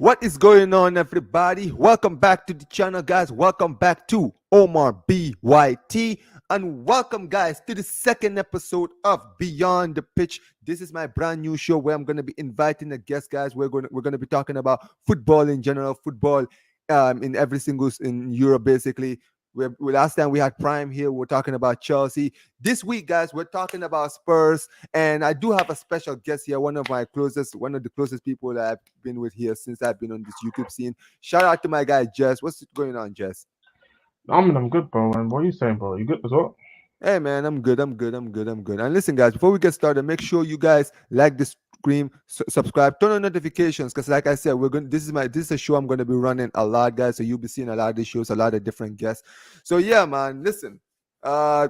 What is going on, everybody? Welcome back to the channel, guys. Welcome back to Omar BYT. And welcome, guys, to the second episode of Beyond the Pitch. This is my brand new show where I'm going to be inviting a guest, guys. We're going to be talking about football in general, football in every single in Europe, basically. Last time we had Prime here, we're talking about Chelsea. This week, guys, we're talking about Spurs, and I do have a special guest here, one of the closest people that I've been with here since I've been on this YouTube scene. Shout out to my guy Jess. What's going on, Jess? I'm good, bro. And what are you saying, bro? You good as well? Hey man, I'm good. I'm good. And listen, guys, before we get started, make sure you guys like this stream, subscribe, turn on notifications, because like I said, we're going. This is a show I'm going to be running a lot, guys. So you'll be seeing a lot of these shows, a lot of different guests. So yeah, man. Uh,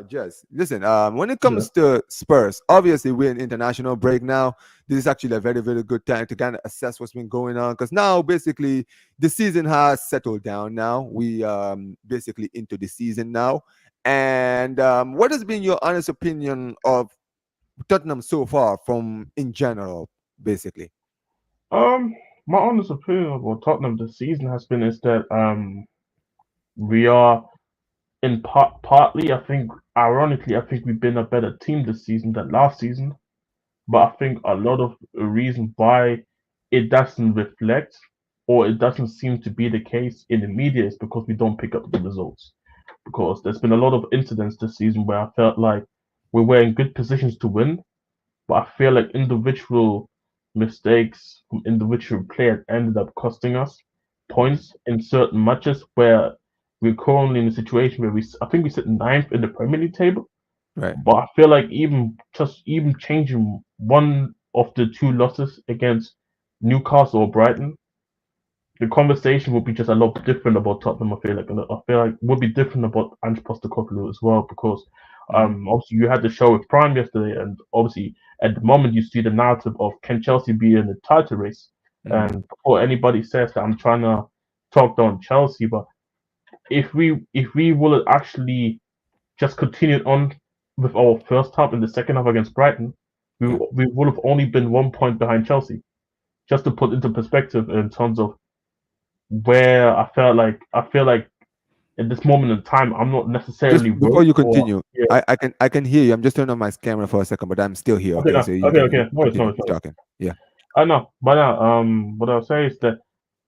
Jess. Listen, when it Yeah. comes to Spurs, obviously we're in international break now. This is actually a very, very good time to kind of assess what's been going on, because now basically the season has settled down. Now we basically into the season now. And what has been your honest opinion of Tottenham so far, from in general, basically? Um, my honest opinion about Tottenham this season has been is that we are in partly I think ironically I think we've been a better team this season than last season. But I think a lot of the reason why it doesn't reflect or it doesn't seem to be the case in the media is because we don't pick up the results. Because there's been a lot of incidents this season where I felt like we were in good positions to win, but I feel like individual mistakes from individual players ended up costing us points in certain matches where we're currently in a situation where I think we sit ninth in the Premier League table, Right. but I feel like even changing one of the two losses against Newcastle or Brighton, the conversation would be just a lot different about Tottenham. I feel like would be different about Ange Postecoglou as well because Mm-hmm. obviously you had the show with Prime yesterday, and obviously at the moment you see the narrative of can Chelsea be in the title race, Mm-hmm. and before anybody says that I'm trying to talk down Chelsea, but if we will actually just continued on with our first half in the second half against Brighton, we Yeah. we would have only been 1 point behind Chelsea. Just to put into perspective in terms of where I feel like at this moment in time I'm not Just necessarily before worried you or continue, yeah. I can hear you. I'm just turning on my camera for a second, but I'm still here. Okay, Okay, no, so you okay, can okay. No, it's continue not. It's not. talking. Yeah. I know, but what I'll say is that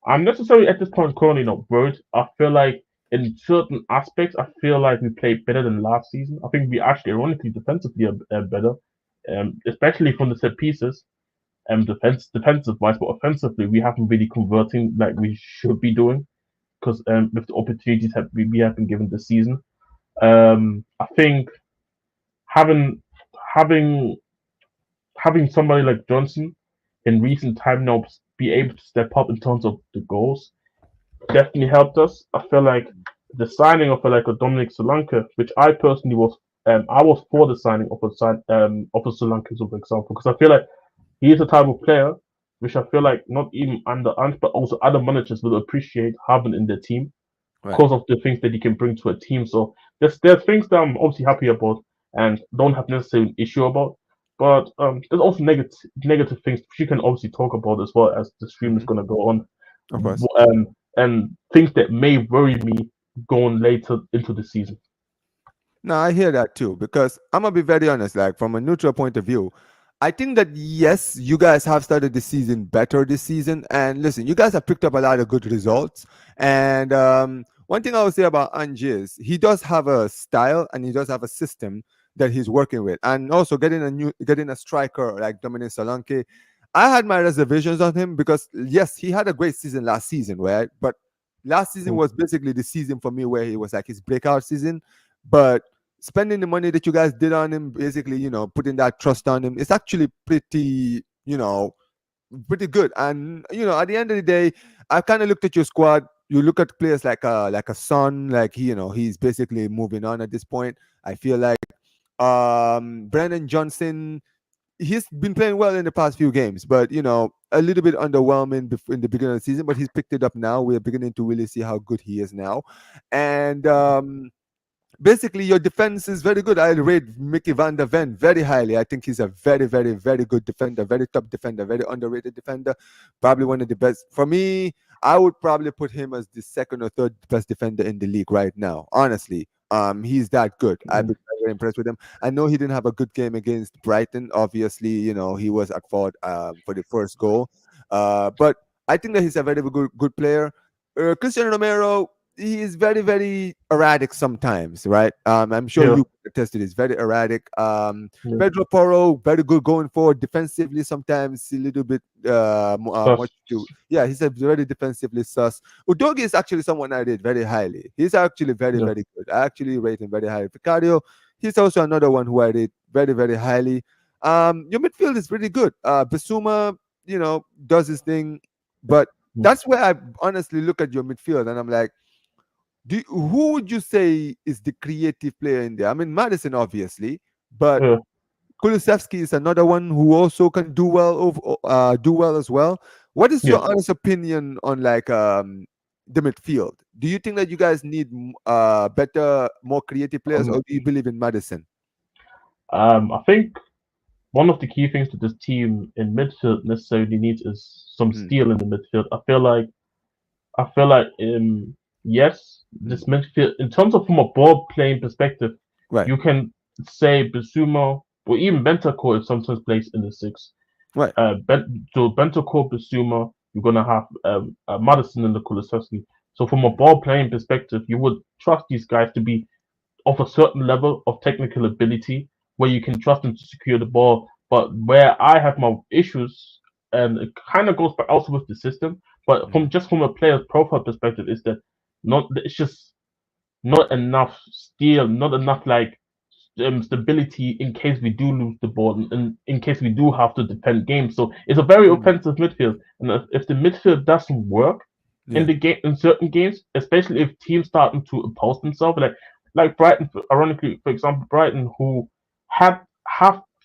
I'm necessarily at this point currently not worried. I feel like in certain aspects, I feel like we played better than last season. I think we actually, ironically, defensively are better, especially from the set pieces. Defensive wise, but offensively, we haven't really converting like we should be doing because with the opportunities we have been given this season. I think having having having somebody like Johnson in recent time now be able to step up in terms of the goals definitely helped us. I feel like the signing of like a Dominic Solanke, which I personally I was for the signing of a Solanke, for example, because I feel like he is a type of player which I feel like not even under Ant, but also other managers will appreciate having in their team Right. because of the things that he can bring to a team. So there's things that I'm obviously happy about and don't have necessarily an issue about. But there's also negative things which you can obviously talk about as well as the stream is Mm-hmm. gonna go on. Of course. And things that may worry me going later into the season. No, I hear that too, because I'm gonna be very honest. Like, from a neutral point of view, I think that yes, you guys have started the season better this season. And listen, you guys have picked up a lot of good results. And one thing I would say about Ange is he does have a style and he does have a system that he's working with. And also getting a striker like Dominic Solanke. I had my reservations on him because yes, he had a great season last season, right? But last season was basically the season for me where he was like his breakout season. But spending the money that you guys did on him, basically, putting that trust on him, it's actually pretty good. And at the end of the day, I kind of looked at your squad. You look at players like a Son, like he's basically moving on at this point. I feel like Brennan Johnson, he's been playing well in the past few games, but a little bit underwhelming in the beginning of the season. But he's picked it up now. We're beginning to really see how good he is now, and basically your defense is very good. I rate Mickey van der Ven very highly. I think he's a very, very, very good defender, very top defender, very underrated defender. Probably one of the best. For me, I would probably put him as the second or third best defender in the league right now. Honestly, he's that good. I've Mm, been very impressed with him. I know he didn't have a good game against Brighton. Obviously, he was at fault for the first goal. But I think that he's a very good player. Cristiano Romero, he is very, very erratic sometimes, right? I'm sure yeah, you attest to this. Very erratic. yeah. Pedro Porro, very good going forward defensively. Sometimes a little bit much Sus. too. Yeah, he's a very defensively sus. Udogi is actually someone I rate very highly. He's actually very, Yeah, very good. I actually rate him very highly. Vicario, he's also another one who I rate very, very highly. Your midfield is really good. Basuma, does his thing, but mm, that's where I honestly look at your midfield and I'm like, who would you say is the creative player in there? I mean, Madison, obviously, but yeah. Kulusevski is another one who also can do well as well. What is Yeah. your honest opinion on like the midfield? Do you think that you guys need better, more creative players, or Um, do you believe in Madison? I think one of the key things that this team in midfield necessarily needs is some Mm, steel in the midfield. I feel like yes, mm. this midfield in terms of from a ball playing perspective, Right, you can say Bissouma or even Bentancur is sometimes plays in the six. right. Bentancur, Bissouma, you're gonna have Madison and the Kulusevski. So from a Mm, ball playing perspective, you would trust these guys to be of a certain level of technical ability where you can trust them to secure the ball. But where I have my issues, and it kind of goes back also with the system, but mm, from a player's profile perspective, is that not it's just not enough steel, not enough like stability in case we do lose the ball and in case we do have to defend games. So it's a very mm. offensive midfield, and if the midfield doesn't work in Yeah, the game in certain games, especially if teams starting to impose themselves, like Brighton, ironically, for example, Brighton who have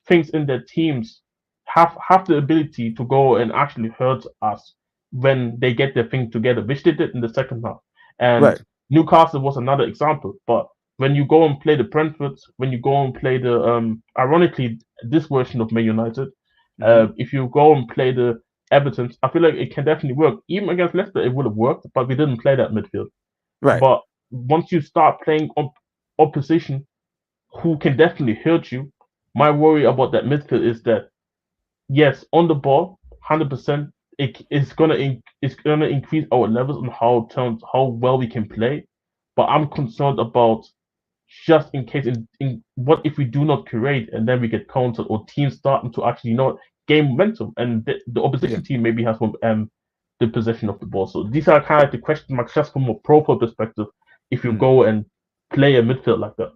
things in their teams have the ability to go and actually hurt us when they get their thing together, which they did in the second half. And right. Newcastle was another example, but when you go and play the Brentfords, when you go and play the ironically this version of Man United, Hmm. if you go and play the Everton, I feel like it can definitely work. Even against Leicester, it would have worked, but we didn't play that midfield. Right. But once you start playing opposition, who can definitely hurt you, my worry about that midfield is that yes, on the ball, 100%, it's gonna increase our levels on how well we can play. But I'm concerned about just in case in what if we do not create and then we get countered or teams starting to actually gain momentum and the Yeah. opposition team maybe has the possession of the ball. So these are kind of the question marks just from a profile perspective if you Mm. go and play a midfield like that.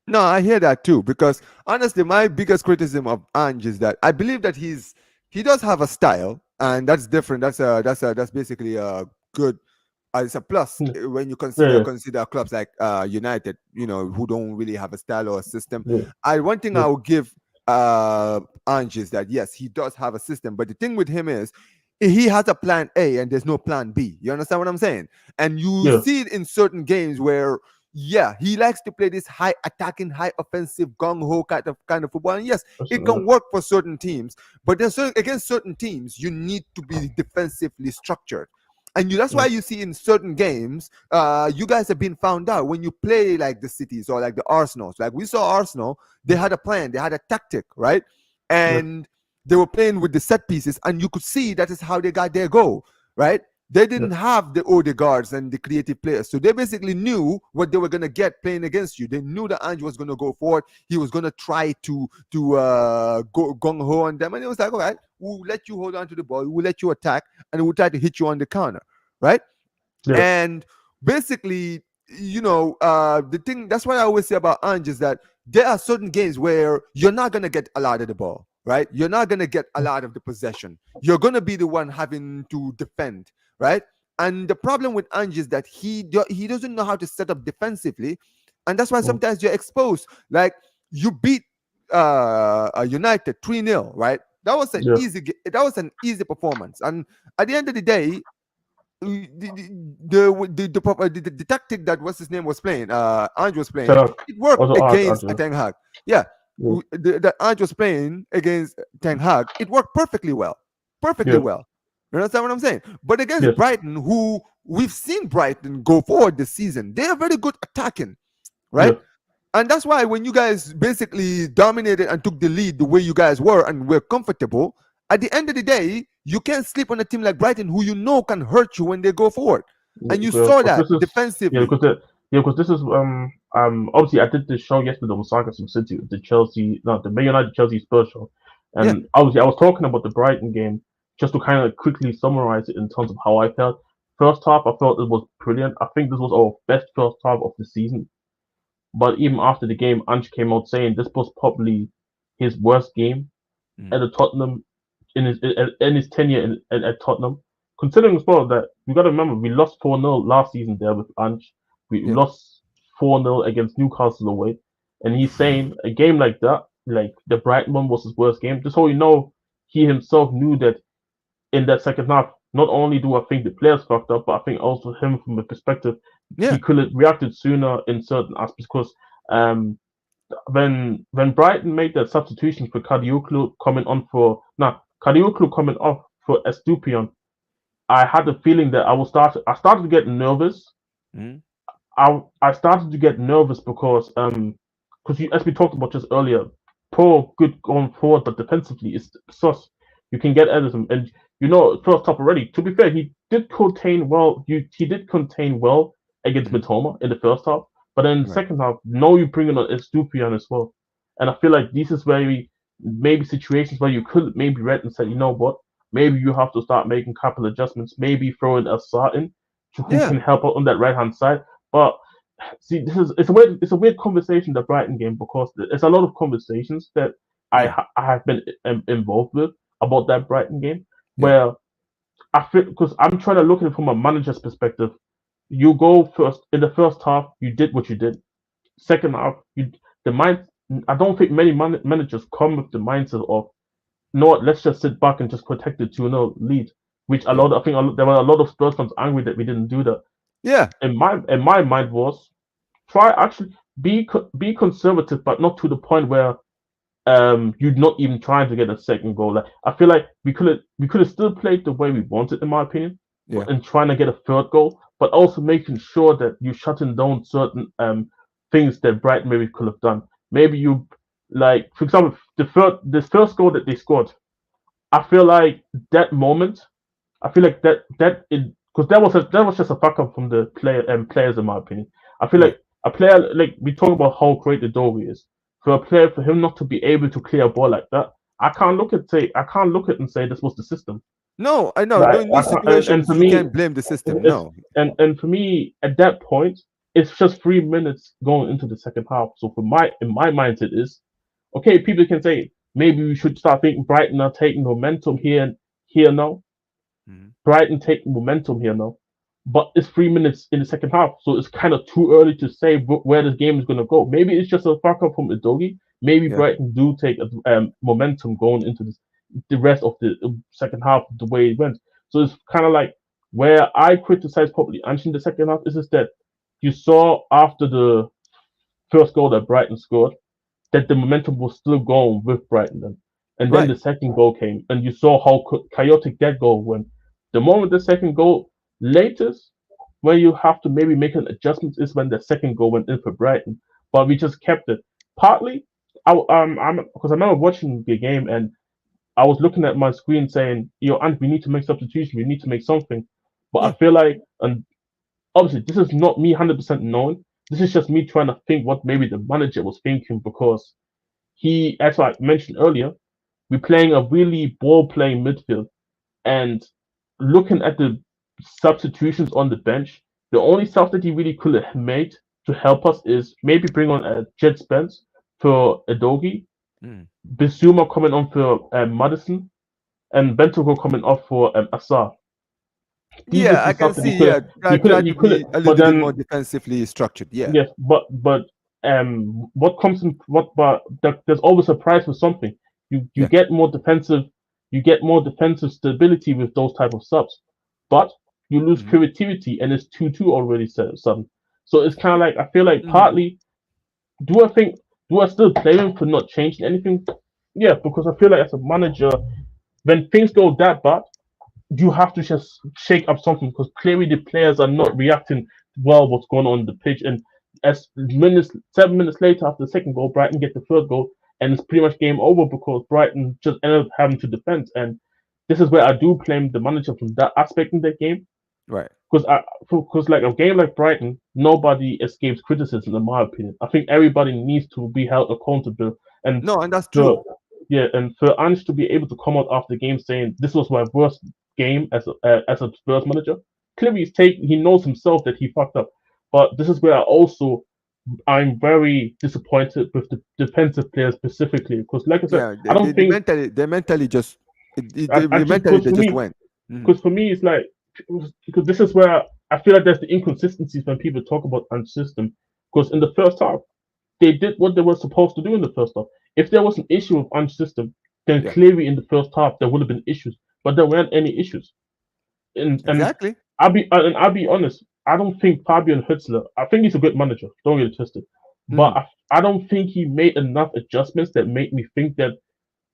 No, I hear that too. Because honestly, my biggest criticism of Ange is that I believe that he does have a style, and that's different. That's basically a good. It's a plus Yeah, when you consider yeah, consider clubs like United, who don't really have a style or a system. yeah, I One thing yeah, I will give Ange is that yes, he does have a system, but the thing with him is he has a plan A and there's no plan B. You understand what I'm saying? And you yeah, see it in certain games where yeah, he likes to play this high attacking, high offensive, gung ho kind of football. And yes, that's it uh, can work for certain teams, but then against certain teams, you need to be defensively structured. And that's yeah, why you see in certain games, you guys have been found out when you play like the cities or like the Arsenals. Like we saw Arsenal, they had a plan, they had a tactic, right? yeah, And they were playing with the set pieces, and you could see that is how they got their goal, right? They yeah, didn't have the Odegaards and the creative players. So they basically knew what they were gonna get playing against you. They knew that Ange was gonna go forward. He was gonna try to go gung ho on them. And it was like, all right, we'll let you hold on to the ball, we'll let you attack, and we'll try to hit you on the counter, right? yeah, And basically, the thing that's what I always say about Ange is that there are certain games where you're not gonna get a lot of the ball, right? You're not gonna get a lot of the possession. You're gonna be the one having to defend, right? And the problem with Ange is that he doesn't know how to set up defensively, and that's why mm, sometimes you're exposed. Like you beat United 3-0, right? That was an yeah, easy performance, and at the end of the day, the tactic that what's his name was playing, Ange was playing, Ten it worked also against Archer. Ten Hag. Yeah, Yeah, that Ange was playing against Ten Hag, it worked perfectly well, perfectly yeah, well. You understand what I'm saying? But against yes, Brighton, who we've seen Brighton go forward this season, they are very good attacking, right? yes. And that's why when you guys basically dominated and took the lead the way you guys were and were comfortable, at the end of the day, you can't sleep on a team like Brighton who you know can hurt you when they go forward. And you saw Because that this is defensively. because this is obviously I did this show yesterday on Sarcasm City, the Chelsea, no, the Man United Chelsea Spurs show, Yeah, and obviously I was talking about the Brighton game just to kind of quickly summarize it in terms of how I felt. First half, I felt it was brilliant. I think this was our best first half of the season. But even after the game, Ange came out saying this was probably his worst game at mm, the Tottenham in his tenure at Tottenham. Considering as well that we got to remember we lost 4-0 last season there with Ange. We yeah, lost 4-0 against Newcastle away, and he's saying a game like that, like the Brighton one, was his worst game. Just so you know, he himself knew that in that second half. Not only do I think the players fucked up, but I think also him from a perspective yeah, he could have reacted sooner in certain aspects because um when Brighton made that substitution for Kadioglu coming on for Kadioglu coming off for Estupion, I had the feeling that I started to get nervous. mm, I started to get nervous because as we talked about just earlier, poor good going forward, but defensively is sus. You can get Edison, and first up already. To be fair, he did contain well. He did contain well against mm, Matoma in the first half, but then in the right. second half, now you bring in Estupian as well, and I feel like this is where maybe situations where you could maybe read and said, you know what, maybe you have to start making couple adjustments, maybe throwing a in who Yeah, can help out on that right hand side. But see, it's a weird conversation the Brighton game because there's a lot of conversations that yeah, I have been involved with about that Brighton game yeah, where I feel because I'm trying to look at it from a manager's perspective. You go first in the first half, you did what you did. Second half, the mind. I don't think many managers come with the mindset of no, let's just sit back and just protect the 2-0 lead. Which yeah, I think there were a lot of Spurs fans angry that we didn't do that. yeah, In my mind was try actually be conservative, but not to the point where you're not even trying to get a second goal. Like I feel like we could have still played the way we wanted, in my opinion, yeah, and trying to get a third goal, but also making sure that you're shutting down certain things that Brighton maybe could have done. Maybe you like, for example, this first goal that they scored. I feel like that moment. I feel like because that was just a fuck up from the players, in my opinion. I feel right. like a player, like we talk about how great the Dovi is, for a player, for him not to be able to clear a ball like that, I can't look at and say this was the system. No, I know. Like In I these can't, and situations, for you me, can't blame the system. it's No. and for me at that point, it's just 3 minutes going into the second half. So for my in my mindset is okay. People can say maybe we should start thinking Brighton are taking momentum here now. Mhm. Brighton taking momentum here now, but it's 3 minutes in the second half, so it's kind of too early to say where this game is going to go. Maybe it's just a fuck up from Idogi. Maybe Yeah, Brighton do take momentum going into the rest of the second half the way it went. So it's kind of like where I criticize probably Ange in the second half is just that you saw after the first goal that Brighton scored that the momentum was still going with Brighton then. And then right. the second goal came, and you saw how chaotic that goal went. The moment the second goal, latest, when you have to maybe make an adjustment is when the second goal went in for Brighton. But we just kept it. Partly, I'm because I remember watching the game and I was looking at my screen saying, and we need to make substitution, we need to make something. But I Yeah, feel like, and obviously, this is not me 100% knowing. This is just me trying to think what maybe the manager was thinking because as I mentioned earlier, we're playing a really ball playing midfield. And looking at the substitutions on the bench, the only stuff that he really could have made to help us is maybe bring on Jet Spence for Adogi, mm. Bissouma coming on for Madison, and Bentancur coming off for Assar. These are Yeah. the I can stuff that see. Yeah, try you to could have, be a but little bit more then defensively structured. Yeah, yes, but what comes in what but there's always a price for something. You yeah, get more defensive, you get more defensive stability with those type of subs. But you lose Mhm. creativity, and it's 2-2 already sudden. So it's kind of like I feel like Mhm. partly do I think do I still blame him for not changing anything? Yeah, because I feel like as a manager, when things go that bad, you have to just shake up something because clearly the players are not reacting well what's going on the pitch. And as 7 minutes later after the second goal, Brighton get the third goal, and it's pretty much game over because Brighton just ended up having to defend. And this is where I do blame the manager from that aspect in the game Right. because like a game like Brighton, nobody escapes criticism in my opinion. I think everybody needs to be held accountable, and No, and that's true. for yeah, and for Ange to be able to come out after the game saying this was my worst game as a Spurs manager, clearly he knows himself that he fucked up. But this is where I'm very disappointed with the defensive players specifically because, like I said, Yeah, I don't think they mentally just I they just mentally because they for just me went. Hmm. because for me it's like because this is where I feel like there's the inconsistencies when people talk about Ange's system because in the first half they did what they were supposed to do in the first half. If there was an issue with Ange's system, then Yeah, clearly in the first half there would have been issues, but there weren't any issues. And exactly. I'll be honest. I don't think Fabian Hutzler. I think he's a good manager. Don't get it twisted, but Hmm. I don't think he made enough adjustments that make me think that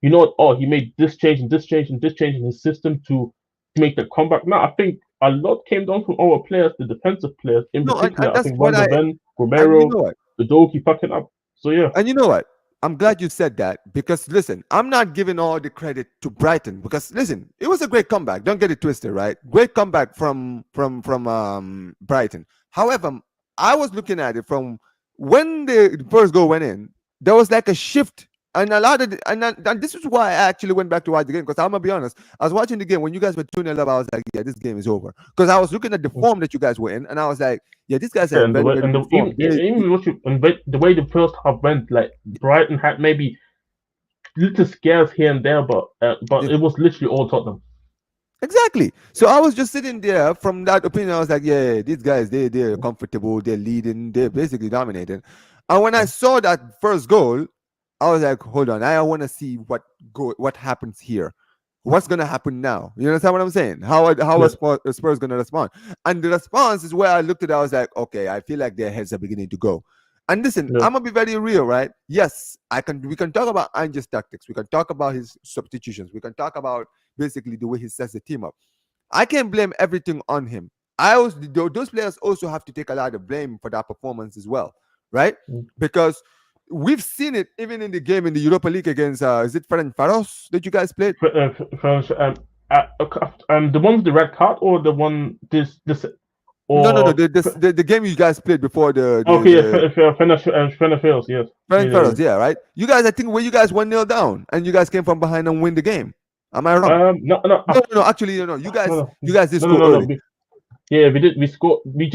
you know what? Oh, he made this change and this change and this change in his system to make the comeback. No, I think a lot came down from our players, the defensive players in No, particular. and I that's think what Van der I Ven, and you Romero, know what. the Doki fucking up. So yeah, And you know what? I'm glad you said that because listen, I'm not giving all the credit to Brighton because listen, it was a great comeback. Don't get it twisted, right? Great comeback from Brighton. However, I was looking at it from when the first goal went in. There was like a shift, and a lot of and this is why I actually went back to watch the game because I'm gonna be honest. I was watching the game when you guys were 2-0 up. I was like, yeah, this game is over because I was looking at the form that you guys were in, and I was like, yeah, these guys are yeah, in and the very way very and good the form. even what you and the way the first half went, like Brighton had maybe little scares here and there, but They, it was literally all Tottenham. exactly. So I was just sitting there from that opinion. I was like, yeah, these guys, they're comfortable, they're leading, they're basically dominating. And when I saw that first goal, I was like, hold on, I want to see what happens here. What's gonna happen now? You understand what I'm saying? How Yeah, are Spurs gonna respond? And the response is where I looked at it, I was like, okay, I feel like their heads are beginning to go. And listen, yeah, I'm gonna be very real, right? Yes, we can talk about Ange's tactics, we can talk about his substitutions, we can talk about basically the way he sets the team up. I can't blame everything on him. Those players also have to take a lot of blame for that performance as well, right? mm. Because we've seen it even in the game in the Europa League against is it Ferencvaros that you guys played? French, the one with the red card or the one this No. or The game you guys played before okay, yeah, the Fener yes, yeah, yeah, Ferencvaros, yeah, right? You guys, I think, where you guys 1-0 down and you guys came from behind and win the game. Am I wrong? yeah. No, no, No. Actually, no. no, no, You guys did no, no, score no, no. early. Yeah, we did. We scored. We.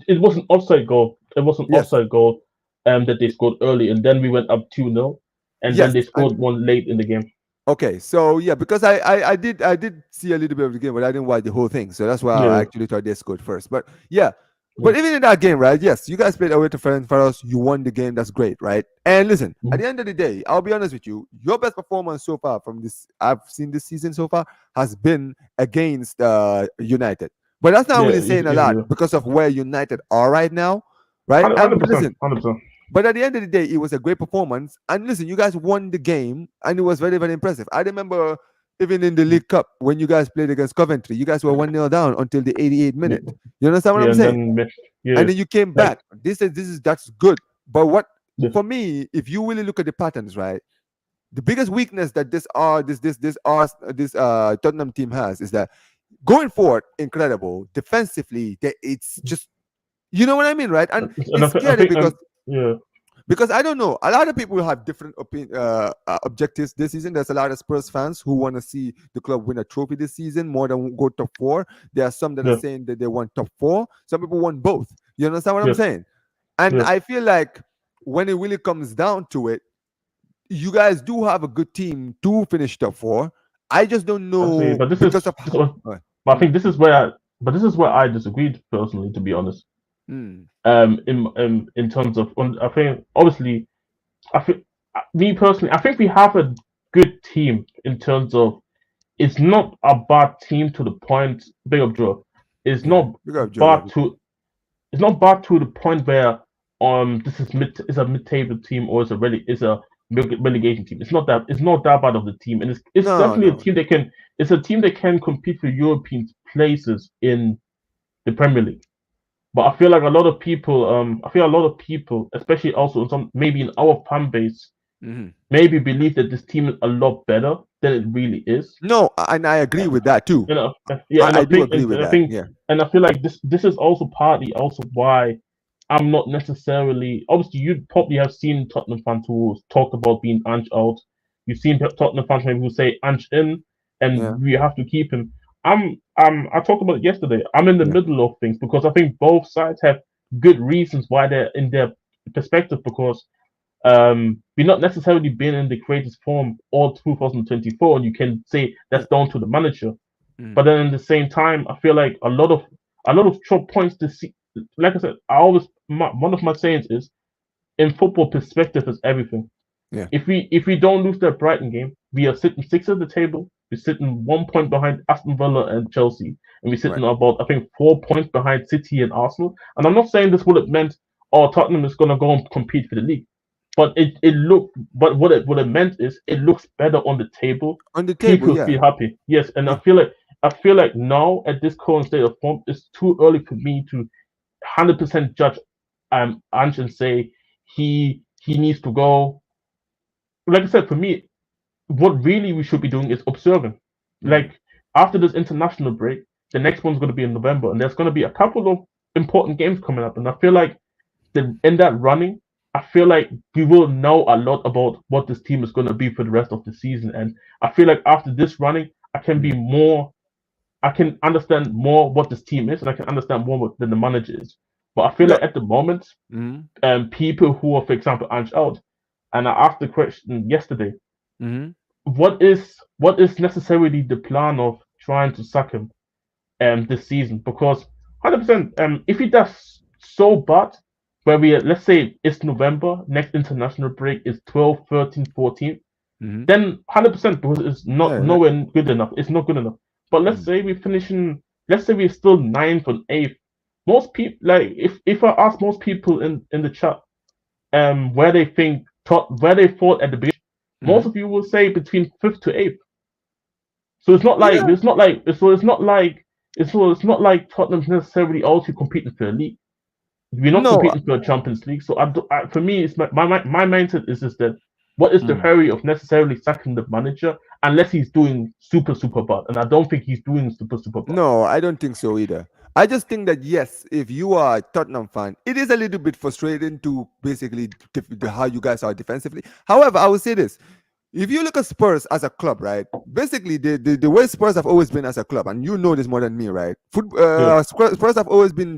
It was an offside goal. It was an Yes. offside goal, that they scored early, and then we went up 2-0, and then Yes. they scored one late in the game. Okay, so yeah, because I did see a little bit of the game, but I didn't watch the whole thing, so that's why I Yeah, actually thought they scored first. But yeah, yeah, but even in that game, right? Yes, you guys played away to Ferencvaros, you won the game. That's great, right? And listen, at mhm. the end of the day, I'll be honest with you, your best performance so far from this I've seen this season so far has been against United. But that's not Yeah. really saying a Easily, lot because of where United are right now, right? And 100%, listen, 100%. but at the end of the day, it was a great performance. And listen, you guys won the game, and it was very, very impressive. I remember even in the League Cup when you guys played against Coventry, you guys were 1-0 down until the 88th Yeah, minute. You understand what yeah, I'm and saying? then yeah, And then you came like back. That's good. But what yeah, for me, if you really look at the patterns, right? The biggest weakness that this Tottenham team has is that going forward, incredible. Defensively, it's just you know what I mean, right? And and it's I scary think yeah, because I don't know. A lot of people have different objectives this season. There's a lot of Spurs fans who want to see the club win a trophy this season more than go top four. There are some that are yeah, saying that they want top four. Some people want both. You understand what I'm yeah, saying? And yeah. I feel like when it really comes down to it, you guys do have a good team to finish top four. I just don't I see, know but because of but I mm, think this is where I disagreed personally, to be honest. mm, In terms of, I think obviously, I think me personally, I think we have a good team in terms of it's not a bad team to the point. Big up Joe. It's Yeah, not big up Joe. bad Love it. to it's not bad to the point where this is a mid table team or is a relegation team. It's not that bad of the team, and it's No, definitely a no. team that can it's a team that can compete for European places in the Premier League. But I feel like a lot of people, especially also in some maybe in our fan base, Hmm. maybe believe that this team is a lot better than it really is. No, and I agree with that too. You know, yeah, I do agree with that. Yeah. and I feel like this is also partly also why I'm not necessarily. Obviously, you probably have seen Tottenham fans who talked about being Ange out. You've seen Tottenham fans maybe who say Ange in, and Yeah. we have to keep him. I talked about it yesterday. I'm in the Yeah. middle of things because I think both sides have good reasons why they're in their perspective because we're not necessarily been in the greatest form all 2024, and you can say Yeah. that's down to the manager. Mm. But then at the same time, I feel like a lot of choke points to see. Like I said, one of my sayings is in football, perspective is everything. Yeah. If we don't lose that Brighton game, we are sitting sixth at the table. We're sitting 1 point behind Aston Villa and Chelsea, and we're Right. sitting about I think 4 points behind City and Arsenal. And I'm not saying this would have meant oh Tottenham is gonna go and compete for the league, but what it meant is it looks better on the table. On the table, People yeah. feel happy, yes, and Yeah. I feel like now at this current state of form, it's too early for me to 100% judge Ange and say he needs to go. Like I said, for me, what really we should be doing is observing. Mm. Like after this international break, the next one's going to be in November, and there's going to be a couple of important games coming up. And I feel like in that running, I feel like we will know a lot about what this team is going to be for the rest of the season. And I feel like after this running, Mm. I can understand more what this team is, and I can understand more what than the manager is. But I feel No. like at the moment, Mm. people who are, for example, Ange out, and I asked the question yesterday Mm. what is necessarily the plan of trying to sack him this season? Because 100% if he does so bad, where we let's say it's November, next international break is 12, 13, 14, Mm. then 100% because it's not Yeah. Right. nowhere good enough. It's not good enough. But Mm. let's say we're still ninth and eighth. Most people like if I ask most people in the chat where they thought at the beginning, most Mm. of you will say between fifth to eighth. So Yeah. it's not like Tottenham's necessarily also competing for a league. We're not No. competing for a Champions League. So for me, it's my mindset is just that what is the Mm. hurry of necessarily sacking the manager unless he's doing super bad, and I don't think he's doing super bad. No, I don't think so either. I just think that yes, if you are a Tottenham fan, it is a little bit frustrating to basically how you guys are defensively. However, I will say this: if you look at Spurs as a club, right? Basically, the way Spurs have always been as a club, and you know this more than me, right? Yeah, Spurs have always been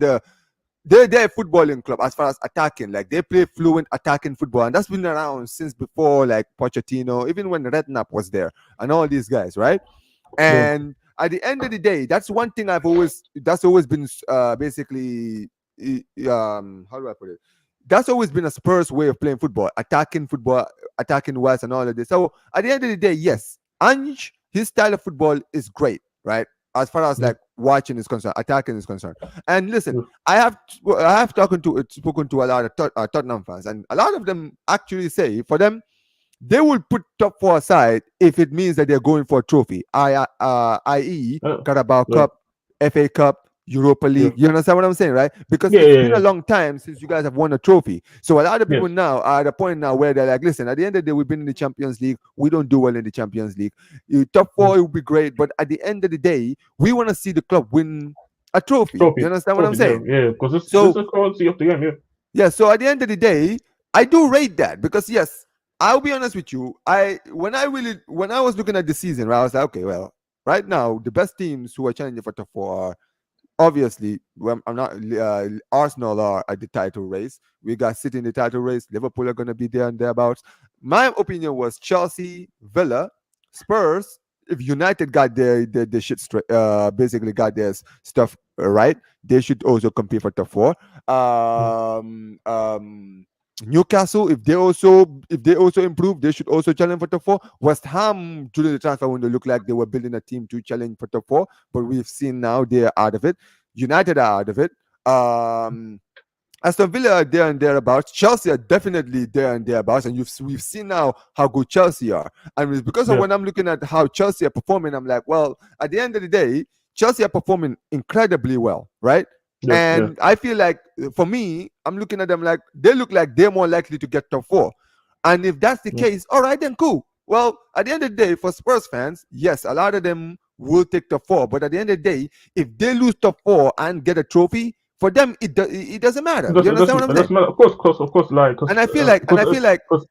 they're a footballing club as far as attacking. Like they play fluent attacking football, and that's been around since before like Pochettino, even when Redknapp was there, and all these guys, right? yeah, And at the end of the day, that's one thing that's always been basically how do I put it? That's always been a Spurs way of playing football, attacking wise, and all of this. So at the end of the day, yes, Ange, his style of football is great, right? As far as yeah, like watching is concerned, attacking is concerned. And listen, yeah, I have spoken to a lot of Tottenham fans, and a lot of them actually say for them they will put top four aside if it means that they're going for a trophy, i.e., Carabao yeah, Cup, FA Cup, Europa yeah, League. You understand what I'm saying, right? Because yeah, it's yeah, been a yeah, long time since you guys have won a trophy. So a lot of people yes, now are at a point now where they're like, listen, at the end of the day, we've been in the Champions League. We don't do well in the Champions League. Top yeah. four, it would be great. But at the end of the day, we want to see the club win a trophy. You understand what I'm Yeah, saying? yeah, because this is So the currency of the game, yeah, yeah, so at the end of the day, I do rate that because yes, I'll be honest with you. When I was looking at the season, right, I was like, okay, well, right now the best teams who are challenging for top four are obviously well, I'm not Arsenal are at the title race. We got City in the title race. Liverpool are going to be there and thereabouts. My opinion was Chelsea, Villa, Spurs. If United got their shit straight, basically got their stuff right, they should also compete for top four. yeah, Um, um, Newcastle, if they also improve, they should also challenge for top four. West Ham during the transfer window looked like they were building a team to challenge for top four, but we've seen now they're out of it. United are out of it. Aston Villa are there and thereabouts. Chelsea are definitely there and thereabouts, and we've seen now how good Chelsea are. And it's because of Yeah, when I'm looking at how Chelsea are performing, I'm like, well, at the end of the day, Chelsea are performing incredibly well, right? yeah, yeah. And I feel like for me, I'm looking at them like they look like they're more likely to get top four. And if that's the Mm. case, all right, then cool. Well, at the end of the day, for Spurs fans, yes, a lot of them will take top four. But at the end of the day, if they lose top four and get a trophy, for them it doesn't matter. You understand what I'm It saying? doesn't matter. Of course, like, And I feel like and I feel like because,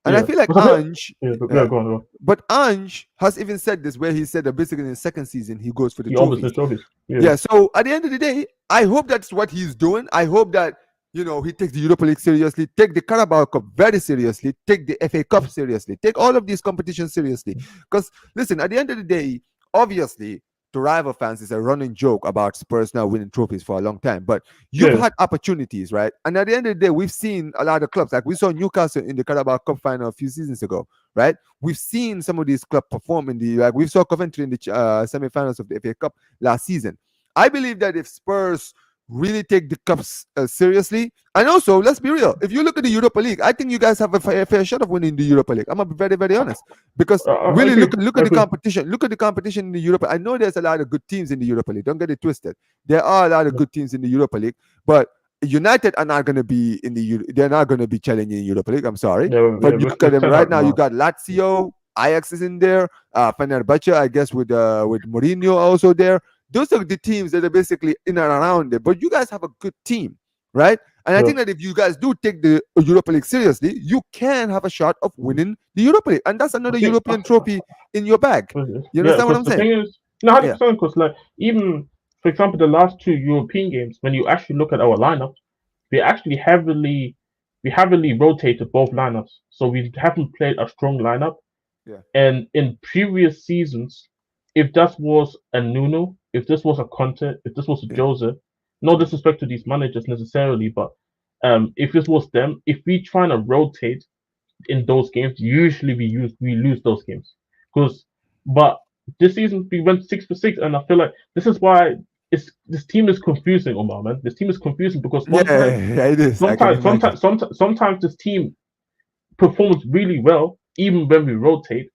and I yeah, feel like because I feel, Ange, yeah, uh, go on, go on. but Ange has even said this where he said that basically in the second season he goes for the He always trophies. wins trophies. Yeah, Yeah. So at the end of the day, I hope that's what he's doing. I hope that he takes the Europa League seriously, take the Carabao Cup very seriously, take the FA Cup seriously, take all of these competitions seriously. Because listen, at the end of the day, obviously, to rival fans is a running joke about Spurs now winning trophies for a long time. But you've yeah, had opportunities, right? And at the end of the day, we've seen a lot of clubs. Like we saw Newcastle in the Carabao Cup final a few seasons ago, right? We've seen some of these clubs perform in the we saw Coventry in the semi-finals of the FA Cup last season. I believe that if Spurs really take the cups seriously, and also let's be real, if you look at the Europa League, I think you guys have a fair shot of winning the Europa League. I'm gonna be very very honest because I really agree. look I at the agree. competition. Look at the competition in the Europa. I know there's a lot of good teams in the Europa League. Don't get it twisted. There are a lot of Yeah, good teams in the Europa League, but United are not going to be in the. They're not going to be challenging Europa League. I'm sorry, but you look at with them Ten right Hag now. You now. got Lazio, Ajax is in there, Fenerbahce, I guess with Mourinho also there. Those are the teams that are basically in and around it. But you guys have a good team, right? And I Yeah, think that if you guys do take the Europa League seriously, you can have a shot of winning the Europa League, and that's I another think. European trophy in your bag. You Yeah, understand what because I'm the saying? thing is, no, 100%. Yeah, Because like even for example, the last two European games, when you actually look at our lineup, we actually heavily rotated both lineups, so we haven't played a strong lineup. yeah, And in previous seasons, if that was a Nuno, if this was a Conte, if this was a yeah. Jose, no Mm, disrespect to these managers necessarily, but if this was them, if we trying to rotate in those games, usually we lose those games. Because but this season we went 6 for 6, and I feel like this is why this team is confusing, Omar, man. This team is confusing because yeah, yeah, it is. I can imagine. sometimes this team performs really well even when we rotate,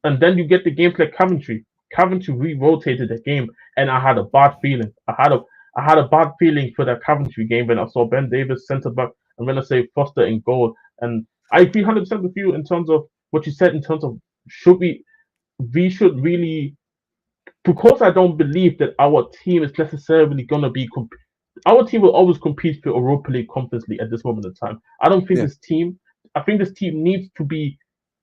and then you get the games like Coventry. Coventry re-rotated the game, and I had a bad feeling. I had a bad feeling for that Coventry game when I saw Ben Davis centre back and when I say Foster in goal. And I agree 100% with you in terms of what you said in terms of should we should really, because I don't believe that our team is necessarily gonna be our team will always compete for Europa League Conference League at this moment in time. I don't think Yeah. this team. I think this team needs to be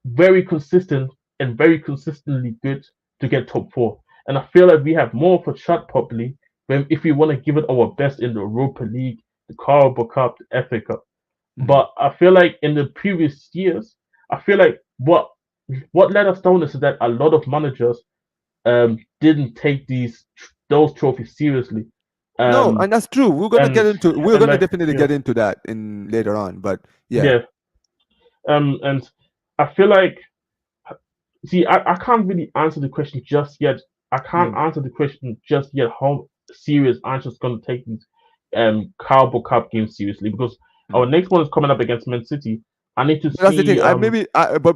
very consistent and very consistently good to get top four. And I feel like we have more of a shot probably when if we want to give it our best in the Europa League, the Carabao Cup, the FA Cup. Mhm. But I feel like in the previous years, I feel like what let us down is that a lot of managers didn't take those trophies seriously. No, Um, and that's true. and We're and gonna like definitely yeah, get into that in later on. But yeah, yeah. And I feel like, see, I can't really answer the question just yet. I can't mm. answer the question just yet how serious Ange's going to take these Carabao Cup games seriously, because our Mm. next one is coming up against Man City. I need to But that's the thing. see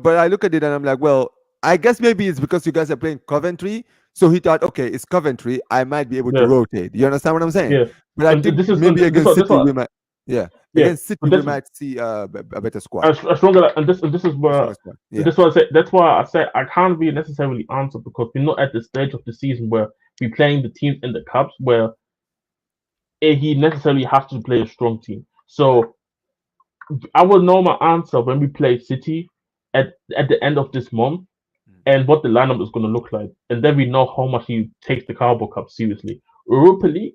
But I look at it and I'm like, well, I guess maybe it's because you guys are playing Coventry. So he thought, okay, it's Coventry. I might be able to yeah, rotate. You understand what I'm saying? yeah. But I And think this is maybe against this City what we might, yeah, yeah. against City But we this might see a better squad, a stronger, and this is a where stronger squad. Yeah, that's why I said I can't really necessarily answer, because we're not at the stage of the season where we're playing the teams in the cups where he necessarily has to play a strong team. yeah. So I will know my answer when we play City at the end of this month, Mm. and what the lineup is going to look like, and then we know how much he takes the Carabao Cup seriously. Europa League,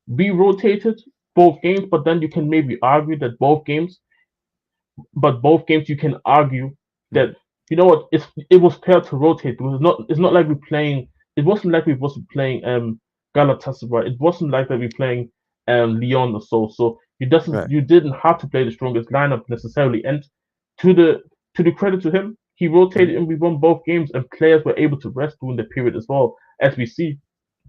we rotated both games, but then you can maybe argue that both games you can argue that Mm. you know what, it was fair to rotate, because it's not like we're playing. It wasn't like we wasn't playing Galatasaray. It wasn't like that we're playing Lyon or so. So Right. You didn't have to play the strongest lineup necessarily. And to the to the credit to him, he rotated Mhm. and we won both games, and players were able to rest during the period as well. As we see,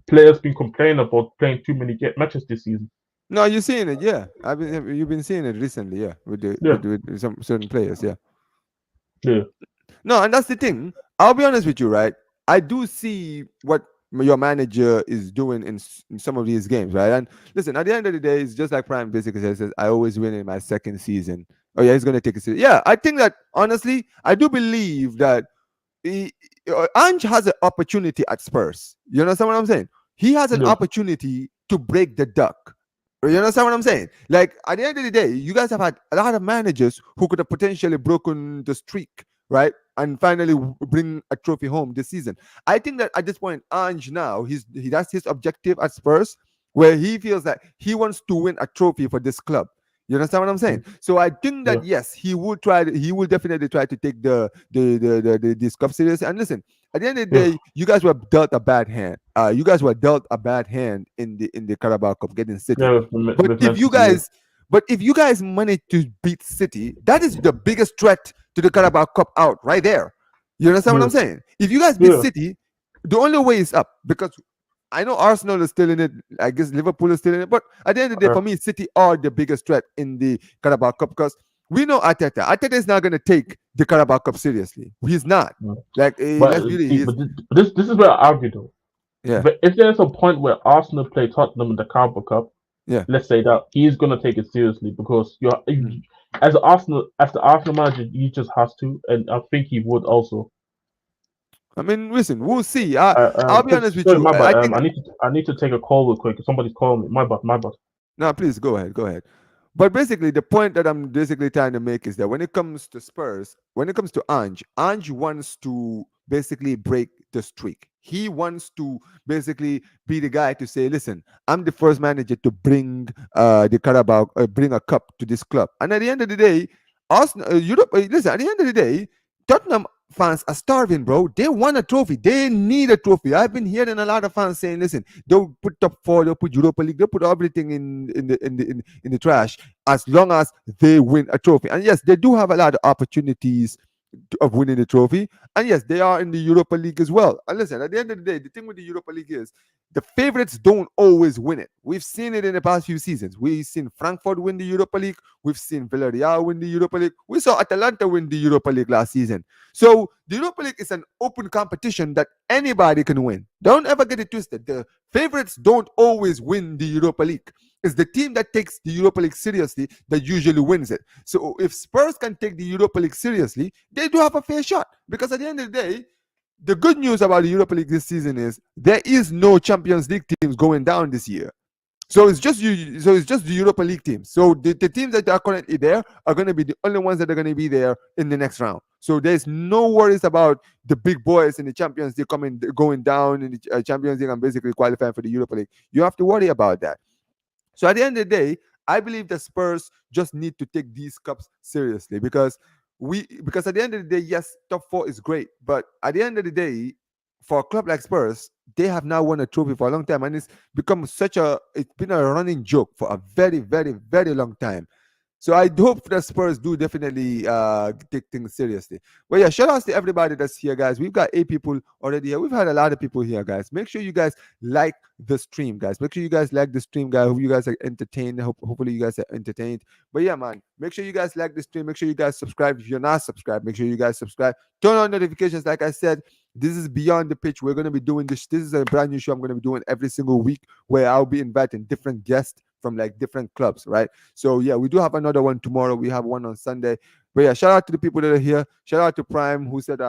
players been complaining about playing too many matches this season. No, you're seeing it, yeah. You've been seeing it recently, yeah, with Yeah, with some certain players, yeah. yeah, No, and that's the thing. I'll be honest with you, right? I do see what your manager is doing in some of these games, right? And listen, at the end of the day, it's just like Prime basically says, I always win in my second season. Oh yeah, he's gonna take a season. Yeah, I think that honestly, I do believe that he, Ange has an opportunity at Spurs. You understand what I'm saying? He has an yeah, opportunity to break the duck. You understand what I'm saying? Like at the end of the day, you guys have had a lot of managers who could have potentially broken the streak, right? And finally bring a trophy home this season. I think that at this point, Ange now that's his objective at Spurs, where he feels that he wants to win a trophy for this club. You understand what I'm saying? So I think yeah, that yes, he would try. He will definitely try to take the this cup seriously. And listen, at the end of the yeah. day, you guys were dealt a bad hand. You guys were dealt a bad hand in the Carabao Cup getting City. Yeah, But with if Man you City, yeah, guys, but if you guys manage to beat City, that is the biggest threat to the Carabao Cup out right there. You understand what yeah, I'm saying? If you guys beat yeah. City, the only way is up because I know Arsenal is still in it. I guess Liverpool is still in it. But at the end of the day, Uh, for me, City are the biggest threat in the Carabao Cup because we know Arteta. Arteta is not going to take the Carabao Cup seriously. He's not. yeah. Like, But let's be real. see, He's, this is where I argue though. yeah, If there's a point where Arsenal play Tottenham in the Carabao Cup, yeah. let's say that he's gonna take it seriously because Mm. as the Arsenal manager, he just has to, and I think he would also. I mean, listen, we'll see. I'll be honest Chris, with sorry, you. my bad. I think I need to take a call real quick. Somebody's calling me. My bad, my bad. no, please go ahead. Go ahead. But basically, the point that I'm basically trying to make is that when it comes to Spurs, when it comes to Ange wants to basically break the streak. He wants to basically be the guy to say, "Listen, I'm the first manager to bring the Carabao, bring a cup to this club." And at the end of the day, Arsenal, Europe. Listen, at the end of the day, Tottenham fans are starving, bro. They want a trophy. They need a trophy. I've been hearing a lot of fans saying, "Listen, they'll put top four, they'll put Europa League, they'll put everything in the trash as long as they win a trophy." And yes, they do have a lot of opportunities of winning the trophy. And yes, they are in the Europa League as well. And listen, at the end of the day, the thing with the Europa League is the favorites don't always win it. We've seen it in the past few seasons. We've seen Frankfurt win the Europa League. We've seen Villarreal win the Europa League. We saw Atalanta win the Europa League last season. So the Europa League is an open competition that anybody can win. Don't ever get it twisted. The favorites don't always win the Europa League. It's the team that takes the Europa League seriously that usually wins it. So if Spurs can take the Europa League seriously, they do have a fair shot. Because at the end of the day, the good news about the Europa League this season is there is no Champions League teams going down this year. So it's just you. So it's just the Europa League teams. So the teams that are currently there are going to be the only ones that are going to be there in the next round. So there's no worries about the big boys in the Champions League going down in the Champions League and basically qualifying for the Europa League. You have to worry about that. So at the end of the day, I believe the Spurs just need to take these cups seriously because at the end of the day, yes, top four is great, but at the end of the day, for a club like Spurs, they have now won a trophy for a long time, and it's been a running joke for a very, very, very long time. So I hope the Spurs do definitely take things seriously. But yeah, shout outs to everybody that's here, guys. We've got 8 people already here. We've had a lot of people here, guys. Make sure you guys like the stream, guys. Make sure you guys like the stream, guys. Hope you guys are entertained. Hopefully you guys are entertained. But yeah, man, make sure you guys like the stream. Make sure you guys subscribe. If you're not subscribed, make sure you guys subscribe. Turn on notifications. Like I said, this is Beyond the Pitch. We're going to be doing this. This is a brand new show I'm going to be doing every single week where I'll be inviting different guests from like different clubs, right? So yeah, we do have another one tomorrow. We have one on Sunday. But yeah, shout out to the people that are here. Shout out to Prime who said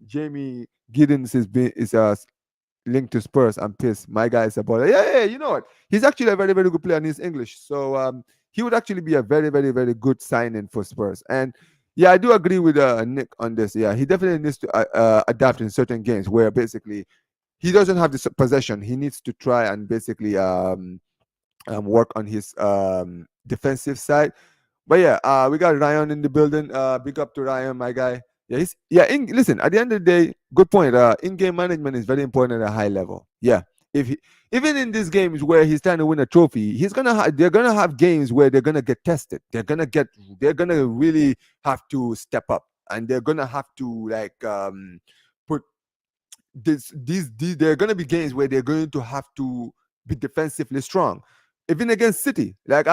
Jamie Giddens is linked to Spurs. I'm pissed. My guy is a baller. Yeah, you know what? He's actually a very, very good player and he's English. So he would actually be a very, very, very good signing for Spurs. And yeah, I do agree with Nick on this. Yeah, he definitely needs to adapt in certain games where basically he doesn't have the possession. He needs to try and basically work on his defensive side. But yeah, we got Ryan in the building. Big up to Ryan, my guy. Yeah, listen. At the end of the day, good point. In-game management is very important at a high level. Yeah, If he, even in these games where he's trying to win a trophy, they're gonna have games where they're gonna get tested. They're gonna really have to step up, and they're gonna have to like put these there are going to be games where they're going to have to be defensively strong. Even against City, like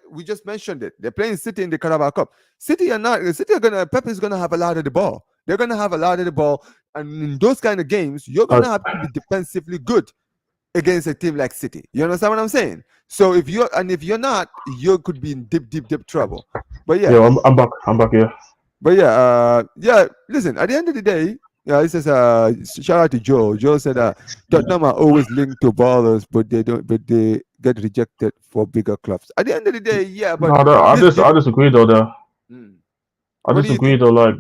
we just mentioned it, they're playing City in the Carabao Cup. City are gonna Pep is gonna have a lot of the ball. They're gonna have a lot of the ball, and in those kind of games, you're Uh, gonna have to be defensively good against a team like City. You understand what I'm saying? So if you're not, you could be in deep trouble. But yeah, yeah, I'm back. I'm back here. but yeah, yeah. Listen, at the end of the day, yeah, this is shout out to Joe. Joe said Tottenham are always linked to ballers, but they don't. But they get rejected for bigger clubs. At the end of the day, yeah. But No, I disagree though. There, hmm, I what do you disagree think? though. Like,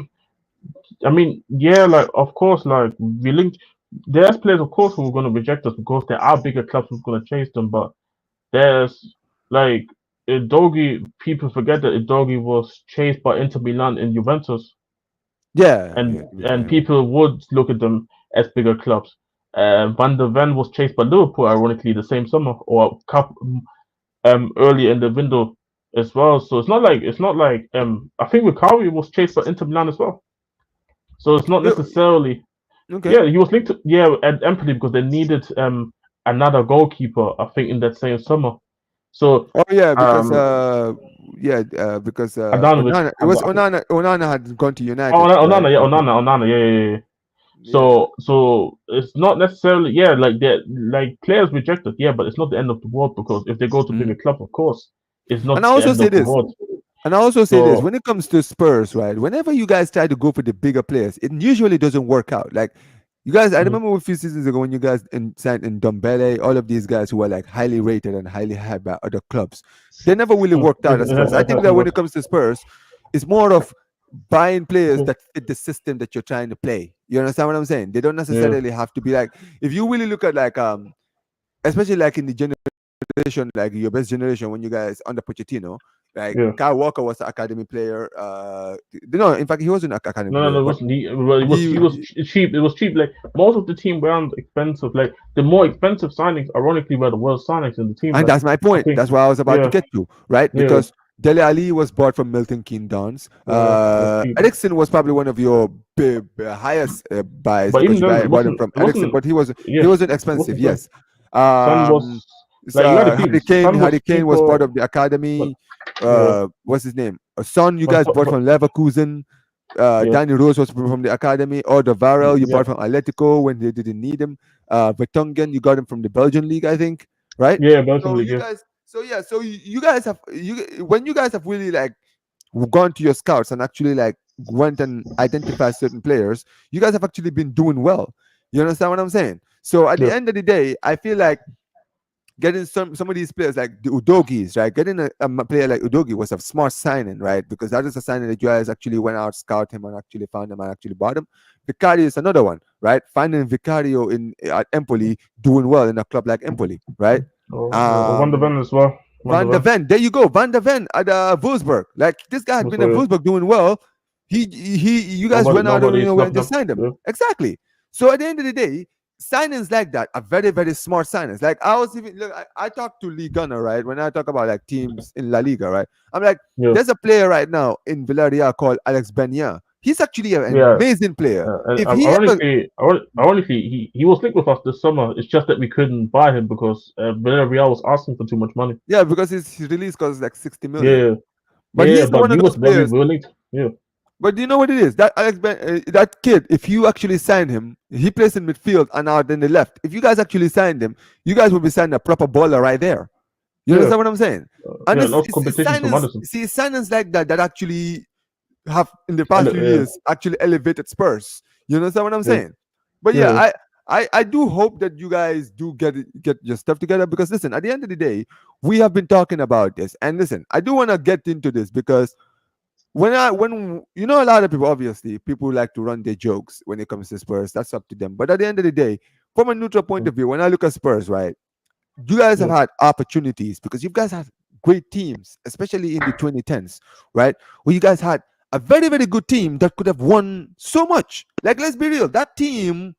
I mean, yeah, like of course, like we linked. There's players, of course, who are going to reject us because there are bigger clubs who's going to chase them. But there's like Idogi. People forget that Idogi was chased by Inter Milan and Juventus, Yeah, and yeah, and yeah. people would look at them as bigger clubs. Van der Ven was chased by Liverpool, ironically, the same summer or early in the window as well. So it's not like I think Lukaku was chased by Inter Milan as well. So it's not You- necessarily okay. yeah, he was linked to at Empoli because they needed another goalkeeper, I think, in that same summer. So Oh yeah, because um Adanovic Onana. It had was I think Onana. Onana had gone to oh United, right? Onana, yeah, Onana, yeah, yeah, yeah. Yeah. So it's not necessarily like they like players rejected, yeah, but it's not the end of the world because if they go to Mm. bigger club, of course, it's And not I the also end say of the this. world. And I also say this: So when it comes to Spurs, right? Whenever you guys try to go for the bigger players, it usually doesn't work out. Like you guys, I mhm, remember a few seasons ago when you guys signed in Dombele, all of these guys who were like highly rated and highly hyped by other clubs, they never really worked out at Spurs. I think that when it comes to Spurs, it's more of buying players that fit the system that you're trying to play. You understand what I'm saying? They don't yeah, necessarily have to be like. If you really look at like especially like in the generation, like your best generation when you guys under Pochettino, like yeah. Kyle Walker was an academy player. No, in fact, he wasn't an academy No, player, it but wasn't. Well, he was he cheap. It was cheap. Like most of the team weren't expensive. Like the more expensive signings, ironically, were the worst signings in the team. and Like that's my I point. think, That's what I was about to yeah, get to, right? yeah, Because Dele Ali was bought from Milton Keynes. it was cheap. Ericsson was probably one of your highest buys But because even you then, bought him from it Ericsson, wasn't. but he Yeah, wasn't it expensive. wasn't Son. Yes. Son was like you got to see. Son Harry was Kane was part cheaper, of the but academy. yeah, What's his name? Son, you but, guys bought but from Leverkusen. yeah, Danny Rose was from the academy. Or the Varel you yeah, bought from Atletico when they didn't need him. Vertonghen you got him from the Belgian league, I think, right? yeah, Belgium So league, you yeah, guys, so yeah, so you guys have when you guys have really like gone to your scouts and actually like went and identified certain players, you guys have actually been doing well. You understand what I'm saying? So at the yeah, end of the day, I feel like getting some of these players like the Udogis, right? Getting a player like Udogi was a smart signing, right? Because that is a signing that you guys actually went out, scout him, and actually found him and actually bought him. Vicario is another one, right? Finding Vicario in at Empoli doing well in a club like Empoli, right? or Van de Um, Ven as well. Van de Van der Ven Ven, there you go, Van der Ven at Wolfsburg. Like this guy had been at also Wolfsburg doing well. You guys went out, nobody went and snapping just up. signed him. Yeah, Exactly. So at the end of the day, signings like that are very smart signings. Like I was even look, I talked to Lee Gunner, right? When I talk about like teams in La Liga, right? I'm like, yeah, there's a player right now in Villarreal called Alex Benya. He's actually an yeah. amazing player. And If he ever ironically, he was linked with us this summer. It's just that we couldn't buy him because Villarreal was asking for too much money. yeah, because his release costs like 60 million. Yeah, But yeah, he's but one of he those was when we players. were linked. Yeah, But do you know what it is? That kid, if you actually sign him, he plays in midfield and out in the left. If you guys actually signed him, you guys will be signing a proper baller right there. You yeah, understand what I'm saying? And yeah. Lots of it's competition for signings, Madison. see, signings like that that actually have in the And past few yeah, years actually elevated Spurs. You understand what I'm yeah, saying? But yeah, yeah, I do hope that you guys do get your stuff together because listen, at the end of the day, we have been talking about this, and listen, I do want to get into this because when you know a lot of people, obviously people like to run their jokes when it comes to Spurs. That's up to them. But at the end of the day, from a neutral point of view, when I look at Spurs, right, you guys have yeah, had opportunities because you guys have great teams, especially in the 2010s, right? Where you guys had a very good team that could have won so much. Like let's be real, that team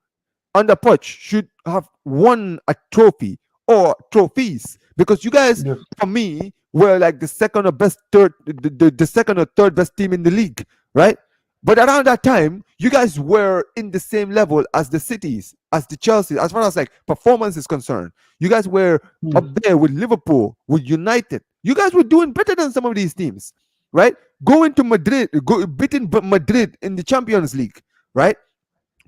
on the pitch should have won a trophy or trophies, because you guys, Yes, for me, were like the second or best third, the second or third best team in the league, right? But around that time, you guys were in the same level as the cities, as the Chelsea, as far as like performance is concerned. You guys were up yes, there with Liverpool, with United. You guys were doing better than some of these teams, right? Going to Madrid, beating Madrid in the Champions League, right?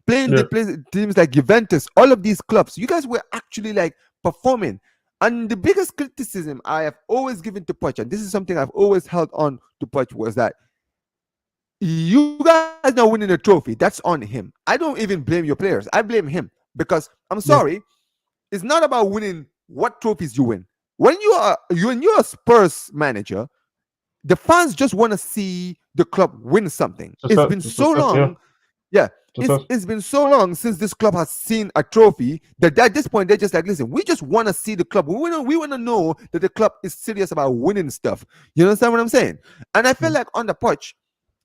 Playing the yes. teams like Juventus, all of these clubs, you guys were actually like performing. And the biggest criticism I have always given to Poch, and this is something I've always held on to Poch, was that you guys not winning a trophy, that's on him. I don't even blame your players. I blame him, because I'm Yeah. sorry, it's not about winning what trophies you win. When you're a Spurs manager, the fans just want to see the club win something. It's Success, been so success, yeah, long. Yeah, it's success. it's been so long since this club has seen a trophy that at this point they're just like, listen, we just want to see the club. We want to know that the club is serious about winning stuff. You understand what I'm saying? And I feel Mm. like on the pitch,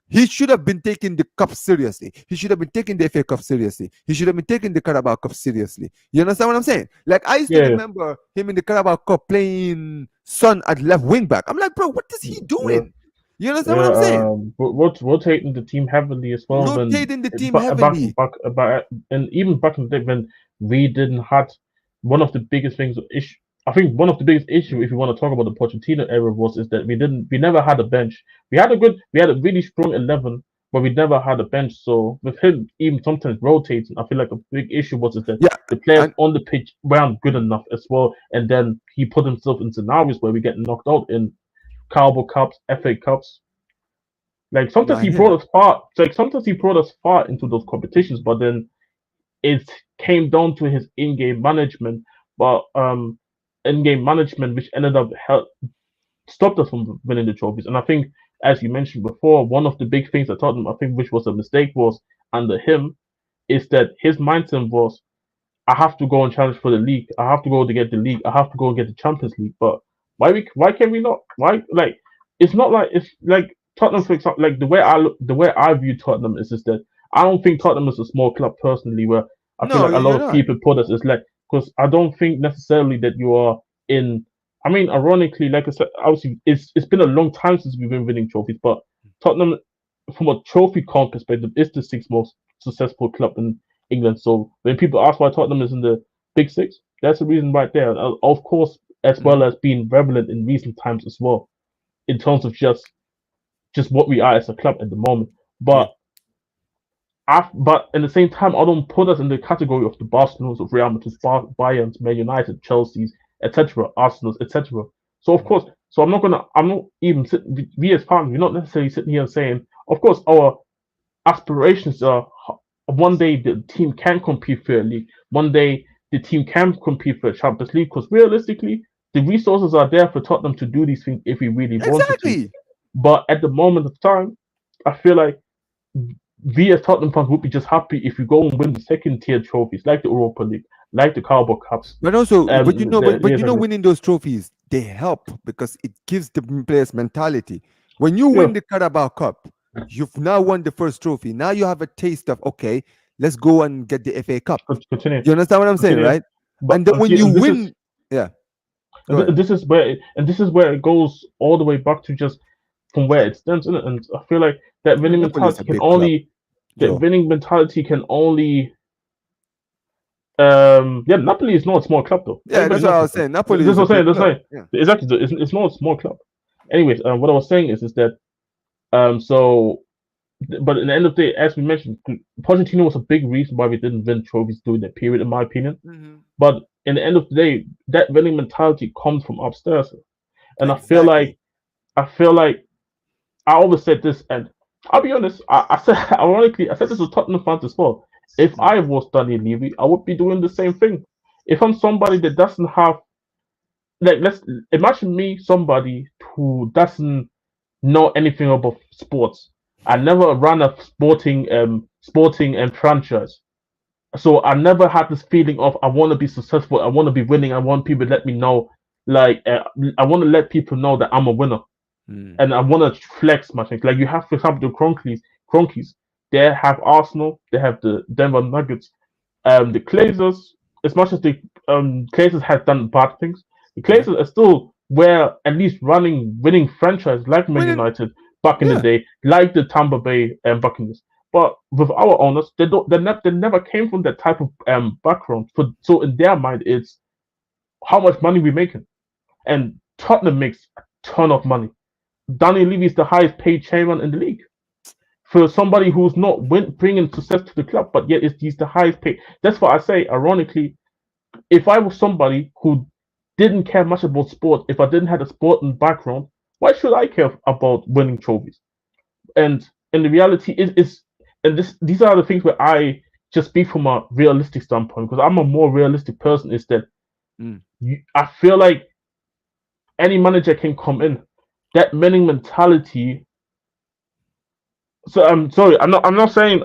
he should have been taking the cup seriously. He should have been taking the FA Cup seriously. He should have been taking the Carabao Cup seriously. You understand what I'm saying? Like, I used to Yeah, remember him in the Carabao Cup playing Son at left wing back. I'm like, bro, what is he yeah, doing? You understand what yeah. I'm saying? Rotating the team heavily as well. When Rotating the team back heavily. back back, and even back in the day when we didn't had one of the biggest things issue. I think one of the biggest issue, if you want to talk about the Pochettino era, was is that we never had a bench. We had a really strong 11, but we never had a bench. So with him even sometimes rotating, I feel like a big issue was is that Yeah, the players and on the pitch weren't good enough as well, and then he put himself in scenarios where we get knocked out in Carabao Cups, FA Cups. Like no, sometimes I he hear brought that. us far. Like sometimes he brought us far into those competitions, but then it came down to his in-game management. But in-game management, which ended up stopped us from winning the trophies. And I think, as you mentioned before, one of the big things that Tottenham, I think, which was a mistake, was under him, is that his mindset was, I have to go and challenge for the league. I have to go to get the league. I have to go and get the Champions League. But why can we not? Why like it's not like it's like Tottenham, for example, like the way I view Tottenham is that I don't think Tottenham is a small club personally. Where I feel No, like a lot you're of not. people put us as like, because I don't think necessarily that you are in. I mean, ironically, like I said, obviously it's been a long time since we've been winning trophies, but Tottenham, from a trophy count perspective, is the sixth most successful club in England. So when people ask why Tottenham is in the Big Six, that's the reason right there. Of course, as Mhm. well as being relevant in recent times as well, in terms of just what we are as a club at the moment. Yeah, But but at the same time, I don't put us in the category of the Barcelonas of Real Madrid, Bayern's, Man United, Chelsea's, etc., Arsenal's, etc. So of mhm. course, so I'm not even we as fans, we're not necessarily sitting here saying, of course, our aspirations are one day the team can compete for a league. One day the team can compete for a Champions League, because realistically, the resources are there for Tottenham to do these things if we really wanted to. Exactly. But at the moment of time, I feel like we as Tottenham fans would be just happy if we go and win the second tier trophies like the Europa League, like the Carabao Cups. But also, but Yes, you know, winning those trophies, they help because it gives the players mentality. When you yeah, win the Carabao Cup, you've now won the first trophy. Now you have a taste of, okay, let's go and get the FA Cup. continue, You understand what I'm saying, continue. right? But And then when see, you win, yeah, go ahead. this is where it goes all the way back to just from where it stands, isn't it? And I feel like And Napoli is a big club, that Joe. winning mentality can only yeah, Napoli is not a small club though. Yeah, Everybody that's what knows I that. was saying. This Napoli is is a what I'm saying. big That's club. right. Yeah. Exactly. It's not a small club. Anyways, what I was saying is that so but in the end of the day, as we mentioned, Pochettino was a big reason why we didn't win trophies during that period, in my opinion. Hmm. But in the end of the day, that winning mentality comes from upstairs, and Exactly. I feel like I always said this, and I'll be honest. I said ironically, I said this to Tottenham fans as well. If Mm. I was Daniel Levy, I would be doing the same thing. If I'm somebody that doesn't have like, let's imagine me, somebody who doesn't know anything about sports. I never ran a sporting and franchise. So I never had this feeling of I want to be successful, I want to be winning, I want people to let me know, like I want to let people know that I'm a winner, Mm. and I want to flex my things. Like you have, for example, the Cronkies. They have Arsenal, they have the Denver Nuggets. The Glazers, as much as the Glazers had done bad things, the Yeah. Glazers are still were at least running winning franchise like Man Winning. United back in the Yeah. day, like the Tampa Bay Buccaneers. But with our owners, they never came from that type of background. So in their mind, it's how much money we making, and Tottenham makes a ton of money. Daniel Levy is the highest paid chairman in the league for somebody who's not bringing success to the club, but yet he's the highest paid. That's why I say, ironically, if I was somebody who didn't care much about sport, if I didn't have a sporting background, why should I care about winning trophies? And in the reality, these are the things where I just speak from a realistic standpoint because I'm a more realistic person. Is that Mm. I feel like any manager can come in. That winning mentality. So I'm sorry. I'm not saying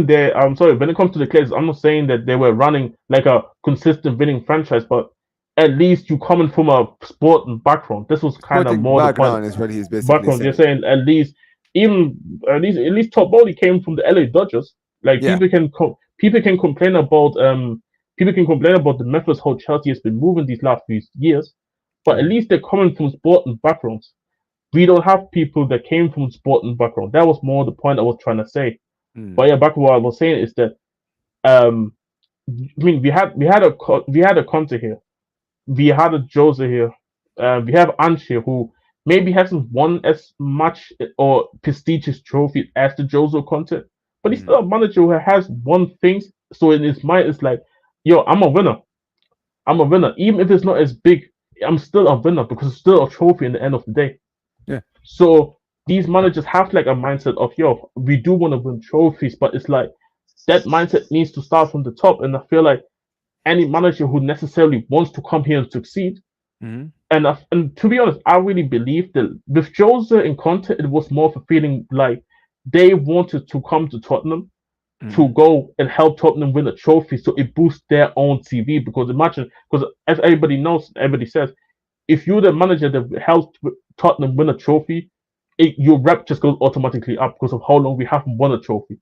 that. I'm sorry. When it comes to the Clippers, I'm not saying that they were running like a consistent winning franchise, but at least you coming from a sport background. This was kind of Sporting more the point. background is what he's basically Background. You're saying. saying even at least Todd Bowley came from the LA Dodgers. Like Yeah. people can complain about the methods how Chelsea has been moving these last few years, but at Hmm. least they're coming from sporting backgrounds. We don't have people that came from sporting background. That was more the point I was trying to say. Mm. But yeah, back to what I was saying is that um, I mean we had a Conte here, we had a Jose here, we have Ange here who maybe hasn't won as much or prestigious trophies as the Jose Conte, but he's Mm. still a manager who has won things. So in his mind, it's like, yo, I'm a winner. I'm a winner, even if it's not as big. I'm still a winner because it's still a trophy in the end of the day. Yeah. So these managers have like a mindset of, yo, we do want to win trophies, but it's like that mindset needs to start from the top. And I feel like any manager who necessarily wants to come here and succeed, Hmm. and to be honest, I really believe that with Jose and Conte, it was more of a feeling like they wanted to come to Tottenham to Hmm. go and help Tottenham win a trophy, so it boosts their own TV. Because imagine, because as everybody knows, everybody says, if you're the manager that helped Tottenham win a trophy, your rep just goes automatically up because of how long we haven't won a trophy.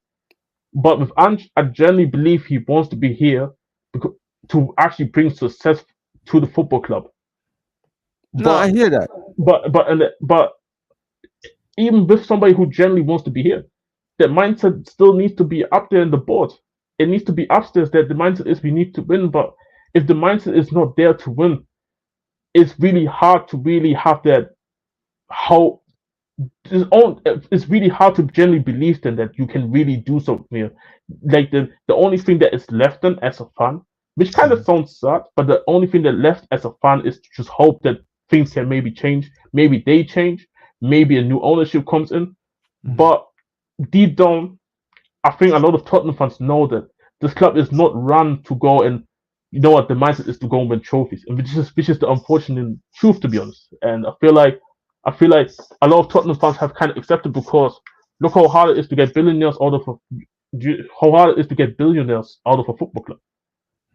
But with Ange, I genuinely believe he wants to be here because, to actually bring success to the football club. No, I But hear that. but even with somebody who generally wants to be here, the mindset still needs to be up there in the board. It needs to be upstairs that the mindset is we need to win. But if the mindset is not there to win, it's really hard to really have that how it's really hard to generally believe then that you can really do something here. Like the only thing that is left then as a fan, which kind of Mhm. sounds sad, but the only thing that left as a fan is to just hope that things can maybe change, maybe they change, maybe a new ownership comes in. Mhm. But deep down, I think a lot of Tottenham fans know that this club is not run to go and you know what the mindset is to go and win trophies, and which is the unfortunate truth to be honest. And I feel like a lot of Tottenham fans have kind of accepted because look how hard it is to get billionaires out of how hard it is to get billionaires out of a football club.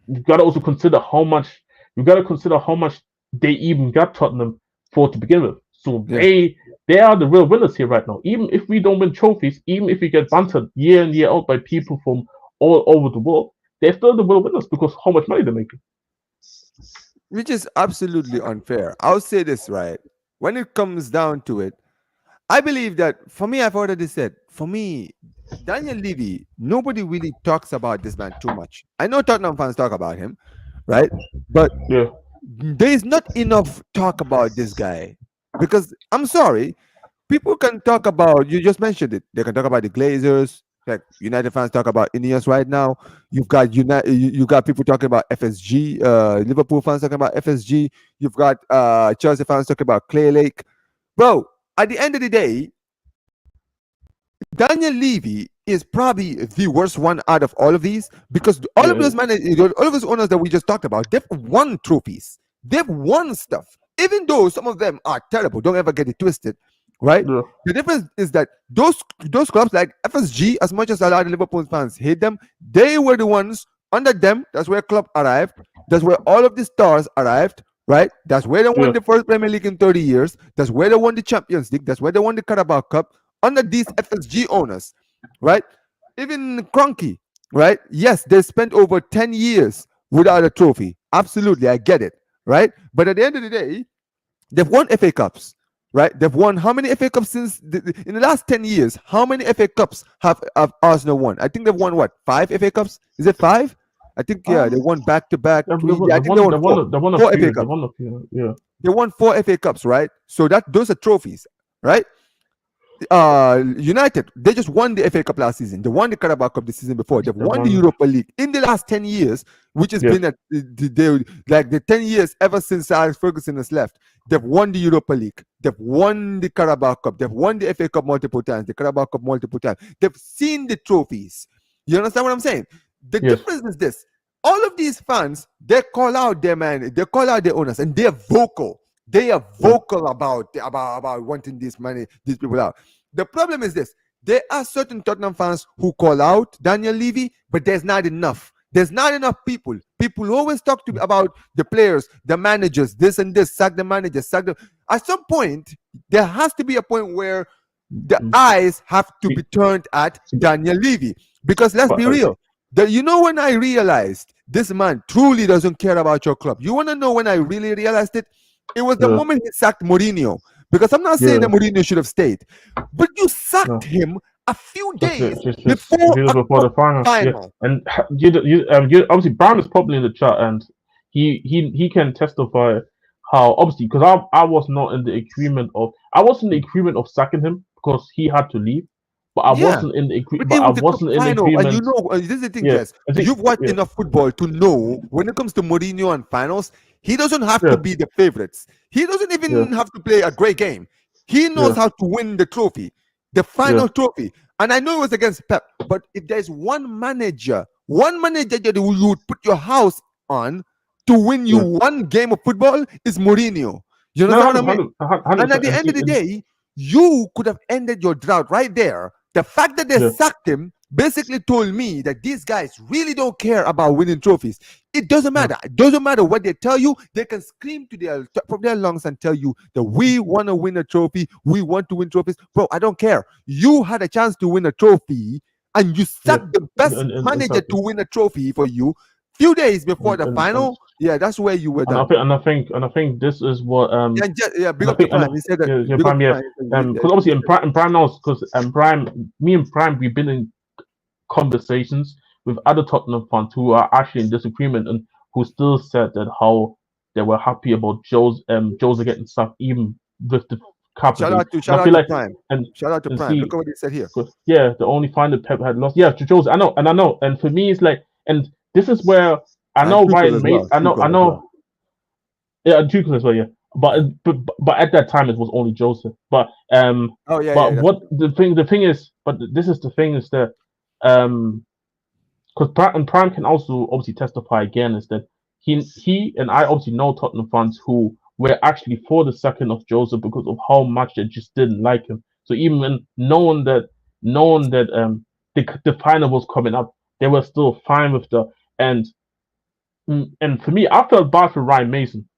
You got to also consider how much you got to consider how much they even got Tottenham for to begin with. So Yeah. they are the real winners here right now. Even if we don't win trophies, even if we get bantered year in year out by people from all over the world, they're still the real winners because how much money they're making. Which is absolutely unfair. I'll say this right. When it comes down to it, I believe that for me, I've already said, for me, Daniel Levy, nobody really talks about this man too much. I know Tottenham fans talk about him, right? But Yeah, there is not enough talk about this guy because I'm sorry, people can talk about. You just mentioned it. They can talk about the Glazers. Like United fans talk about Ineos right now. You've got you got people talking about FSG. Liverpool fans talking about FSG. You've got Chelsea fans talking about Clay Lake. Bro, at the end of the day, Daniel Levy is probably the worst one out of all of these because all of yeah, those managers, all of those owners that we just talked about, they've won trophies. They've won stuff. Even though some of them are terrible, don't ever get it twisted, right? yeah, The difference is that those clubs like FSG, as much as a lot of Liverpool fans hate them, they were the ones under them. That's where club arrived. That's where all of the stars arrived, right? That's where they won yeah, the first Premier League in 30 years. That's where they won the Champions League. That's where they won the Carabao Cup under these FSG owners, right? Even Cronky. right? Yes, they spent over 10 years without a trophy. Absolutely, I get it, right? But at the end of the day, they've won FA Cups, right? They've won how many FA Cups in the last 10 years? How many FA Cups have Arsenal won? I think they've won what, five FA Cups? Is it five? I think, yeah, they Um, won back to back they've, three. won- Yeah, I they've think they won, won they've four. won, they've won a Four FA few. They've Cups. won a few. Yeah, They won four FA Cups, right? So those are trophies, right? United, they just won the FA Cup last season. They won the Carabao Cup the season before. They've they've won the won. Europa League in the last 10 years, which has Yes, been like the 10 years ever since Alex Ferguson has left. They've won the Europa League. They've won the Carabao Cup. They've won the FA Cup multiple times, the Carabao Cup multiple times. They've seen the trophies. You understand what I'm saying? The yes, difference is this: all of these fans, they call out their man, they call out their owners, and they're vocal. They are yeah, vocal about wanting this money, these people out. The problem is this: there are certain Tottenham fans who call out Daniel Levy, but there's not enough. There's not enough people. People who always talk to about the players, the managers, this and this, sack the manager, sack the. At some point, there has to be a point where the mm, eyes have to be see, turned at see, Daniel Levy. Because let's but be real. When I realized this man truly doesn't care about your club. You want to know when I really realized it? It was the yeah, moment he sacked Mourinho. Because I'm not saying yeah, that Mourinho should have stayed, but you sacked no. him a few Just, days just before just a before cup the final, yeah. final. And obviously Brown is probably in the chat, and he can testify how obviously because I was not in the agreement of I wasn't in the agreement of sacking him because he had to leave, but I Yeah, wasn't in the but but it I was the cup wasn't in final, and agreement. this is the thing, Yeah, Jess. I think You've watched yeah, enough football to know when it comes to Mourinho and finals, he doesn't have to yeah, be the favorites. He doesn't yeah, even have to play a great game. He knows yeah, how to win the trophy, the yeah, final trophy. And I know it was against Pep, but if there's one manager that you would put your house on to win you yeah. one game of football, is Mourinho. You No, understand what I mean? hundred And at percent. the And end of see, the and day, you could have ended your drought right there. The fact that they yeah, sacked him basically told me that these guys really don't care about winning trophies. It doesn't yeah, matter. It doesn't matter what they tell you. They can scream to their top of their lungs and tell you that we want to win a trophy. We want to win trophies. Bro, I don't care. You had a chance to win a trophy and you yeah, sacked the best and manager to exactly. win a trophy for you. Few days before the And final, yeah, that's where you were And I done. think, and I think this is what Yeah, big and I up to think, Prime. He said that. yeah, Big up Prime, to yeah, Prime. because obviously in Prime now, because Prime, me and Prime, we've been in conversations with other Tottenham fans who are actually in disagreement and who still said that how they were happy about Joe's getting stuff even with the Carpe Diem, and Shout I feel out to like Prime. and Shout out to and Prime. Look see, at what he said here. 'cause, yeah, the only final Pep had lost, yeah, to Joe's, I know, and for me it's like, and this is where I And know Tuchel Ryan as made, well. Tuchel I as well. know yeah, Duke as well, yeah. But at that time it was only Joseph. Oh yeah, yeah. But That's what the thing is, but this is the thing is that um because Prime can also obviously testify again is that he and I obviously know Tottenham fans who were actually for the second of Joseph because of how much they just didn't like him. So even when knowing that the final was coming up, they were still fine with the and and for me, I felt bad for Ryan Mason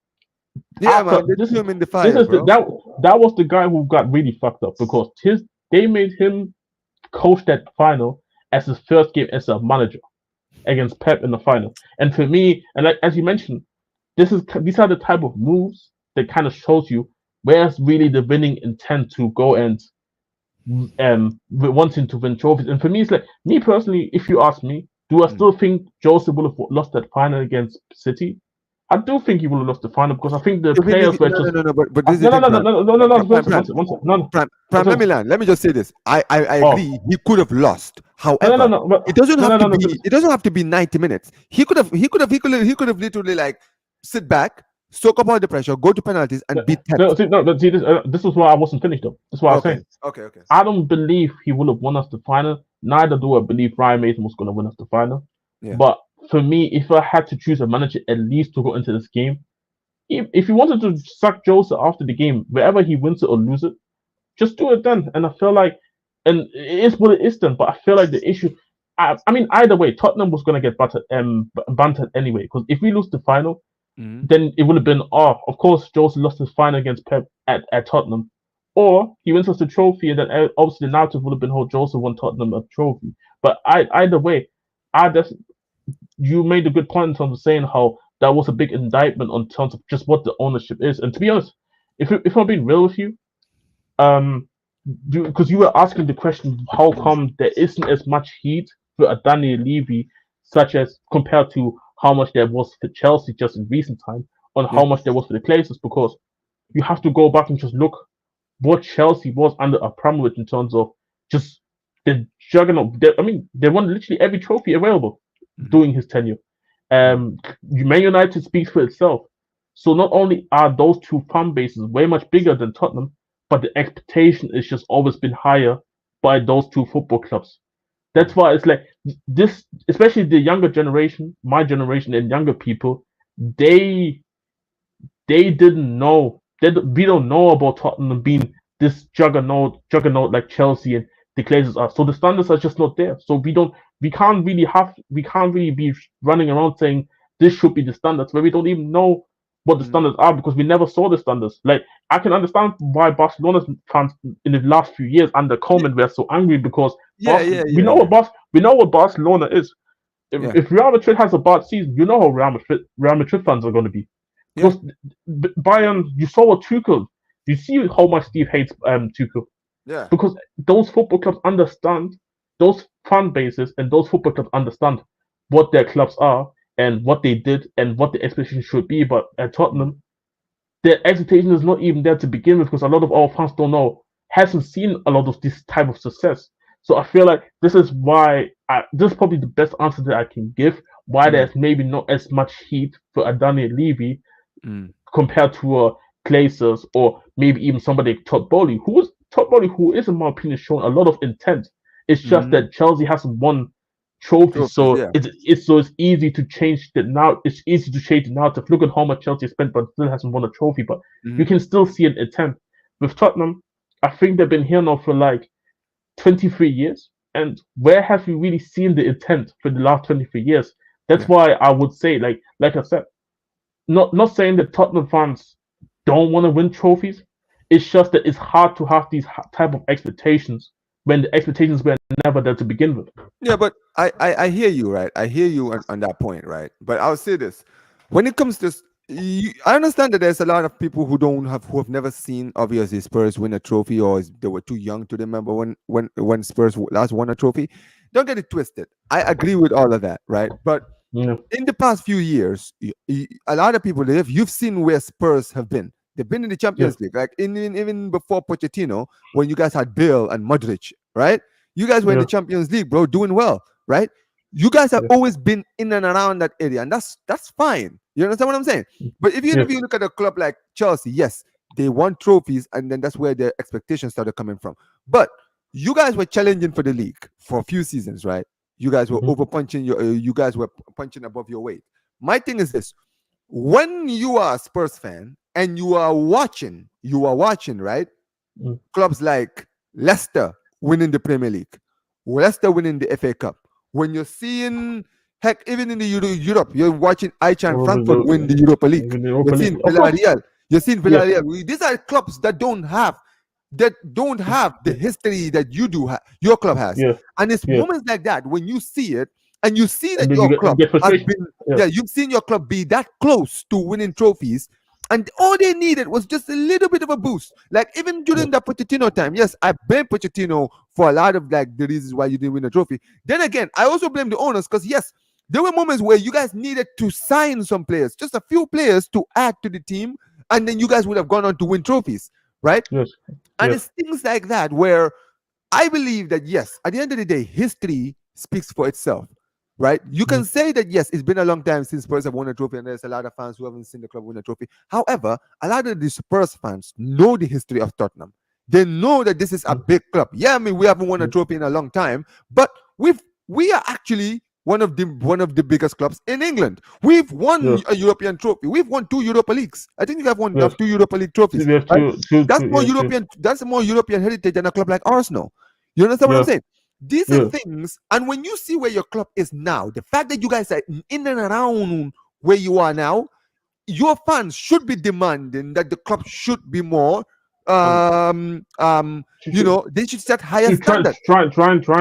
yeah, after man. They threw him in the this fire, is bro. that was the guy who got really fucked up because they made him coach that final as his first game as a manager against Pep in the final. And for me, and like as you mentioned, these are the type of moves that kind of shows you where's really the winning intent to go and wanting to win trophies. And for me, it's like me personally, if you ask me, do I Mm. still think Joseph would have lost that final against City? I do think he would have lost the final because I think the If we players were no, no, just no, no. But this is the no, no, thing, no, no, Prime. no, no, no, no. One Prime, second, Prime, no, no. Prime. Let So, me land. Let me just say this. I oh, agree. He could have lost. no, no, no, However, no, but, it doesn't no, have no, to no, no. be. It doesn't have to be 90 minutes. He could have literally like sit back, soak up all the pressure, go to penalties, and beat Pep. No, see, no, but see, this is why I wasn't finished though. That's what I was Okay, saying. okay, okay. I don't believe he would have won us the final. Neither do I believe Ryan Mason was going to win us the final. Yeah. But for me, if I had to choose a manager at least to go into this game, if you wanted to sack Jose after the game, wherever he wins it or lose it, just do it then. And I feel like, and it is what it is then. But I feel like the issue, I mean, either way, Tottenham was going to get bantered anyway. Because if we lose the final, Mhm. then it would have been, oh, of course, Jose lost his final against Pep at Tottenham. Or he wins us the trophy, and then obviously the narrative would have been how Jose won Tottenham a trophy. But either way, I just you made a good point in terms of saying how that was a big indictment on terms of just what the ownership is. And to be honest, if I'm being real with you, um, because you were asking the question, how come there isn't as much heat for a Daniel Levy, such as compared to how much there was for Chelsea just in recent time, on Yeah. how much there was for the Glazers, because you have to go back and just look what Chelsea was under Abramovich in terms of just the juggernaut. I mean, they won literally every trophy available Mhm. during his tenure. Man United speaks for itself. So not only are those two fan bases way much bigger than Tottenham, but the expectation is just always been higher by those two football clubs. That's Mhm. why it's like this, especially the younger generation, my generation and younger people, they they didn't know. We don't know about Tottenham being this juggernaut like Chelsea and the Glazers are. So the standards are just not there. So we can't really be running around saying this should be the standards where we don't even know what the Mhm. standards are because we never saw the standards. Like I can understand why Barcelona's fans in the last few years under Yeah, Koeman were so angry because yeah, yeah, We yeah, know yeah, we know what Barcelona is. yeah, If Real Madrid has a bad season, you know how Real Madrid fans are going to be yeah. because Bayern, you saw what Tuchel. You see how much Steve hates Tuchel Yeah. because those football clubs understand those fan bases and those football clubs understand what their clubs are and what they did and what the expectation should be. But at Mhm. Tottenham, the expectation is not even there to begin with because a lot of our fans don't know, hasn't seen a lot of this type of success. So I feel like this is why this is probably the best answer that I can give. Why Yeah. there's maybe not as much heat for a Daniel Levy Mm. compared to Glazers or maybe even somebody like Todd Bowley, who is in my opinion shown a lot of intent. It's just Mhm. that Chelsea hasn't won trophies, Trophies. so Yeah. it's easy to change the now. It's easy to change the narrative. Look at how much Chelsea spent, but still hasn't won a trophy. But you Mhm. can still see an attempt with Tottenham. I think they've been here now for like 23 years, and where have we really seen the intent for the last 23 years? That's Yeah. why I would say, like I said, not saying that Tottenham fans don't want to win trophies. It's just that it's hard to have these type of expectations when the expectations were never there to begin with. Yeah, but I hear you, right? I hear you on that point, right? But I'll say this: when it comes to, I understand that there's a lot of people who have never seen obviously Spurs win a trophy, or they were too young to remember when Spurs last won a trophy. Don't get it twisted. I agree with all of that, right? But Yeah, in the past few years, a lot of people you've seen where Spurs have been. They've been in the yeah, Champions League, like even before Pochettino, when you guys had Bill and Modric, right? You guys were in yeah, the Champions League, bro, doing well, right? You guys have yeah, always been in and around that area, and that's fine. You understand what I'm saying? But if yes, you look at a club like Chelsea, yes, they won trophies, and then that's where their expectations started coming from. But you guys were challenging for the league for a few seasons, right? You guys were hmm over punching you guys were punching above your weight. My thing is this: when you are a Spurs fan and you are watching, right? Clubs like Leicester winning the Premier League, Leicester winning the FA Cup. When you're seeing, heck, even in the Europe, you're watching Aicha and Frankfurt win the Europa League. the You're Europa League, seeing of course. Villarreal. You're seeing Yes, Villarreal. These are clubs that don't have the history that your club has. yes, And it's yes. moments like that when you see it and you see And that then your you club get has frustration. been, Yeah, yeah, you've seen your club be that close to winning trophies, and all they needed was just a little bit of a boost. Like even yeah, during the Pochettino time, yes, I blame Pochettino for a lot of like the reasons why you didn't win a trophy. Then again, I also blame the owners because yes, there were moments where you guys needed to sign some players, just a few players to add to the team, and then you guys would have gone on to win trophies, right? yes, And yes, it's things like that where I believe that yes, at the end of the day, history speaks for itself, right? You mm, can say that yes, it's been a long time since Spurs have won a trophy, and there's a lot of fans who haven't seen the club win a trophy. However, a lot of the Spurs fans know the history of Tottenham. They know that this is a mm, big club. Yeah, I mean we haven't won a mm, trophy in a long time, but we are actually one of the biggest clubs in England. We've won yes, a European trophy. We've won two Europa Leagues. I think you have won yes. two Europa League trophies, We have right? That's more yeah, two, European. That's more European heritage than a club like Arsenal. You understand what I'm yeah, saying? These are yeah, things, and when you see where your club is now, the fact that you guys are in and around where you are now, your fans should be demanding that the club should be more Um, you know, they should set higher she's standard. trying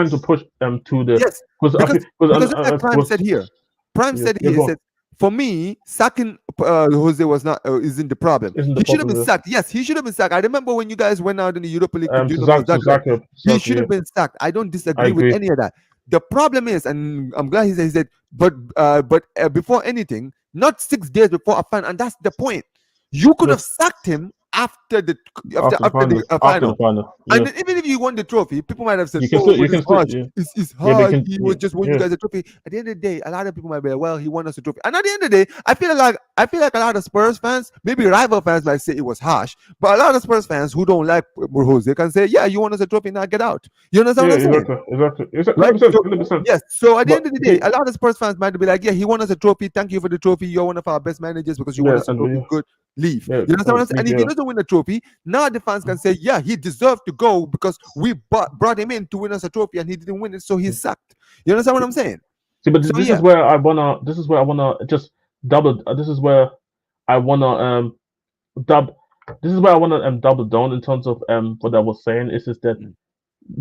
to push them to the Yes, because I because think because because look at Prime was said here. Prime yeah, said yeah, here, he go on. said, for me, sacking Jose was not isn't the problem. Isn't the He should have problem been there? sacked. Yes, he should have been sacked. I remember when you guys went out in the Europa League to To Dinamo Zach to Zagreb. He Zach, should yeah, have been sacked. I don't I disagree with agree. any of that. The problem is, and I'm glad he said, but before anything, not 6 days before a final, and that's the point. You could have Look, sacked him after the after the final, after the final. final, And yeah, then even if you won the trophy, people might have said, "Oh, you but it's can still, harsh. yeah, It's yeah, but you harsh. can, He yeah, was just won you yeah, guys a trophy." At the end of the day, a lot of people might be like, "Well, he won us a trophy." And at the end of the day, I feel like a lot of Spurs fans, maybe rival fans, might say it was harsh, but a lot of Spurs fans who don't like Jose can say, "Yeah, you won us a trophy. Now get out." You understand yeah, what I'm saying? exactly, Right? 100%, So 100%. yes. So at the But end of the day, see, a lot of Spurs fans might be like, "Yeah, he won us a trophy. Thank you for the trophy. You're one of our best managers because you won yeah, us a and trophy. Good. Leave." yeah, You understand what I'm saying? big And if he deal. doesn't win the trophy, now the fans can say, "Yeah, he deserved to go because we brought him in to win us a trophy and he didn't win it, so he's sacked." You understand what I'm saying? See, but So this yeah. is where I wanna. This is where I wanna just double. This is where I wanna dub. This is where I wanna double down in terms of what I was saying. Is that Mm,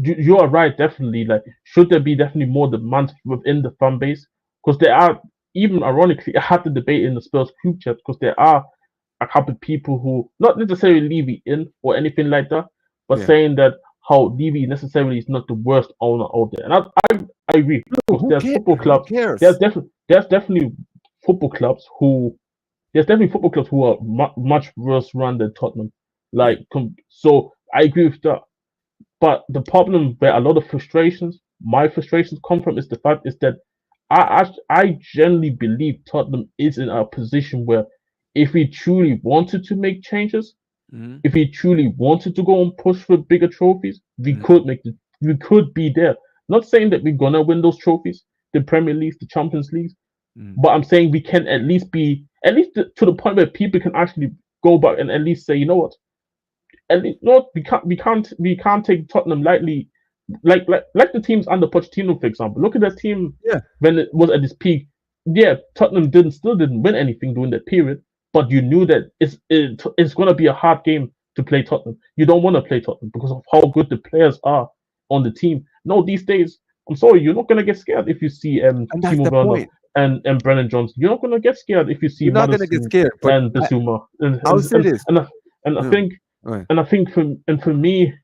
you are right. Definitely, like should there be definitely more demand within the fan base because there are even ironically I had the debate in the Spurs group chat because there are a couple of people who not necessarily Levy in or anything like that, but yeah. saying that how Levy necessarily is not the worst owner out there, and I agree No, because who there's cares? football Who clubs. cares? There's definitely football clubs who there's definitely football clubs who are much worse run than Tottenham. Yeah. Like so, I agree with that. But the problem where a lot of frustrations, my frustrations come from, is the fact is that I generally believe Tottenham is in a position where if we truly wanted to make changes, Hmm. if we truly wanted to go and push for bigger trophies, Hmm. we could be there. Not saying that we're gonna win those trophies, the Premier League, the Champions League, Hmm. but I'm saying we can at least be to the point where people can actually go back and at least say, you know what, at least no, we can't take Tottenham lightly. Like the teams under Pochettino, for example. Look at that team Yeah. when it was at its peak. Yeah, Tottenham didn't win anything during that period, but you knew that it's gonna be a hard game to play Tottenham. You don't want to play Tottenham because of how good the players are on the team. No, these days, I'm sorry, you're not gonna get scared if you see And that's Timo the Werner point. and Brennan Johnson. You're not gonna get scared if you see You're not gonna get Madison scared. But and I, Basuma I'll say this. and I No. think Right. and I think for me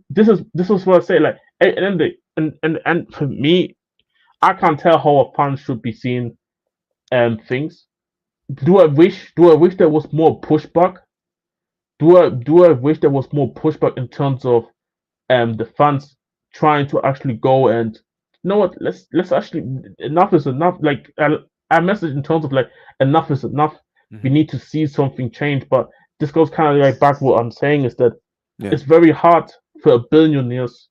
this is what I say. Like and for me, I can't tell how a fan should be seeing things. Do I wish there was more pushback? Do I wish there was more pushback in terms of the fans trying to actually go and you know what? Let's actually enough is enough. Like a message in terms of like enough is enough. We Hmm. need to see something change. But this goes kind of like back what I'm saying is that Yeah. it's very hard for billionaires,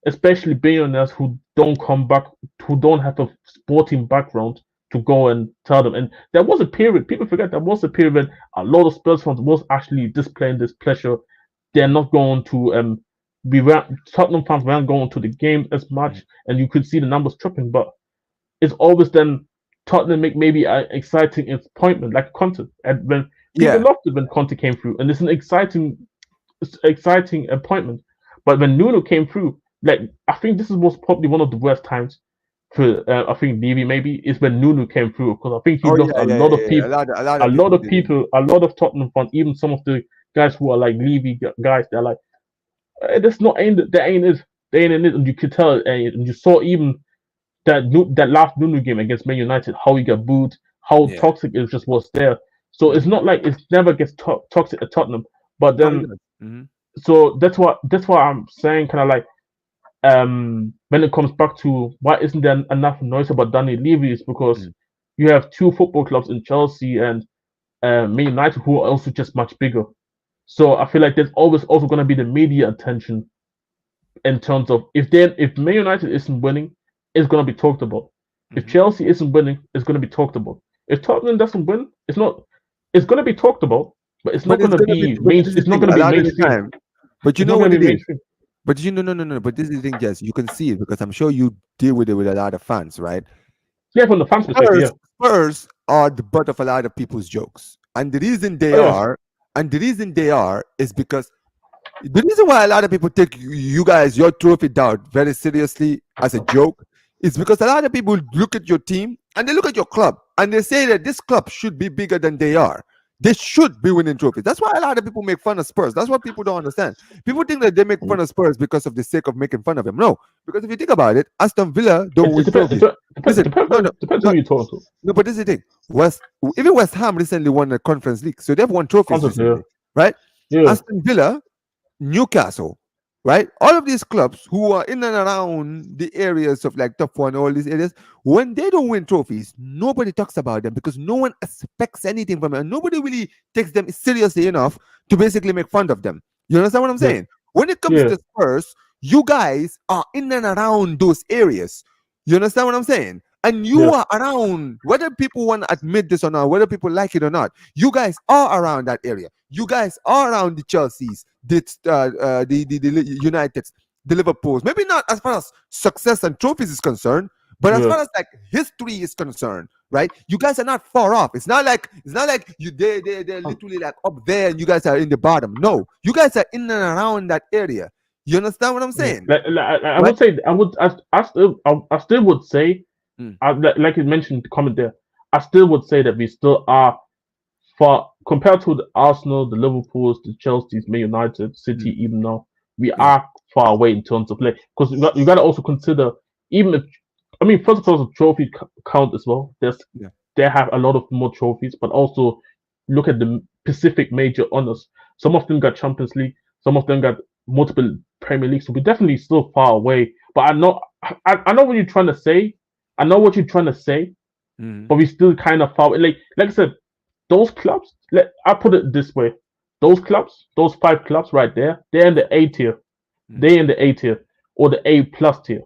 especially billionaires who don't come back, who don't have a sporting background, to go and tell them. And there was a period, people forget there was a period when a lot of Spurs fans was actually displaying this pleasure. They're not going to Tottenham fans weren't going to the game as Mhm. much, and you could see the numbers tripping. But it's always then Tottenham make maybe an exciting appointment like Conte, and when people Yeah. loved it when Conte came through, and it's an exciting appointment. But when Nuno came through, like I think this was probably one of the worst times for I think Levy maybe is when Nuno came through because I think he Oh lost yeah, yeah, yeah, yeah. A lot of people did it. a lot of Tottenham fans, even some of the guys who are like Levy guys, they're like, that's not ain't that ain't it, they ain't in it, and you could tell, and you saw even that last Nuno game against Man United, how he got booed, how Yeah. toxic it just was there. So it's Hmm. not like it never gets toxic at Tottenham, but No, it then does. Hmm. so that's what I'm saying. Kind of like when it comes back to why isn't there enough noise about Danny Levy is because Mm. you have two football clubs in Chelsea and Man United who are also just much bigger. So I feel like there's always also going to be the media attention in terms of if Man United isn't winning, it's going to be talked about. If Hmm. Chelsea isn't winning, it's going to be talked about. If Tottenham doesn't win, it's not. It's going to be talked about, but it's not But going it's to gonna be. be But main. this is the It's not thing. going to A be lot of the mainstream. time. But you It's know not what going to it be is. mainstream. But you know, no, no, no, no. But this is the thing, Jess. You can see it because I'm sure you deal with it with a lot of fans, right? Yeah, from the fans' perspective, yeah. Spurs are the butt of a lot of people's jokes, and the reason they Oh yeah, are And the reason they are is because the reason why a lot of people take you guys, your trophy down very seriously as a joke is because a lot of people look at your team and they look at your club and they say that this club should be bigger than they are. They should be winning trophies. That's why a lot of people make fun of Spurs. That's what people don't understand. People think that they make fun of Spurs because of the sake of making fun of them. No, because if you think about it, Aston Villa don't It win depends. trophies. Listen, no, no, Depends no, who you talk to. no. But this is the thing. Even West Ham recently won the Conference League, so they've won trophies Constantly, recently, right? yeah, yeah, Aston Villa, Newcastle, right? All of these clubs who are in and around the areas of like top one, all these areas, when they don't win trophies, nobody talks about them because no one expects anything from them. And nobody really takes them seriously enough to basically make fun of them. You understand what I'm yeah, saying? When it comes yeah, to Spurs, you guys are in and around those areas. You understand what I'm saying? And you yeah. are around, whether people want to admit this or not, whether people like it or not, you guys are around that area. You guys are around the Chelseas, the Uniteds, the Liverpools. Maybe not as far as success and trophies is concerned, but as Yeah. far as like history is concerned, right? You guys are not far off. It's not like you they're literally like up there and you guys are in the bottom. No, you guys are in and around that area. You understand what I'm Yeah. saying, I right? would say I still would say Mm, like you mentioned the comment there. I still would say that we still are far compared to the Arsenal, the Liverpools, the Chelsea's, Man United, City. mm, Even now, we yeah, are far away in terms of play because you got to also consider even if I mean first of all the trophy count as well. yeah. They have a lot of more trophies, but also look at the Pacific major honors. Some of them got Champions League, some of them got multiple Premier League. So we're definitely still far away. But I know what you're trying to say. I know what you're trying to say, Mm, but we still kind of far away. Like I said, those clubs. I put it this way: those clubs, those five clubs right there, they're in the A tier. mm, They're in the A tier or the A plus tier.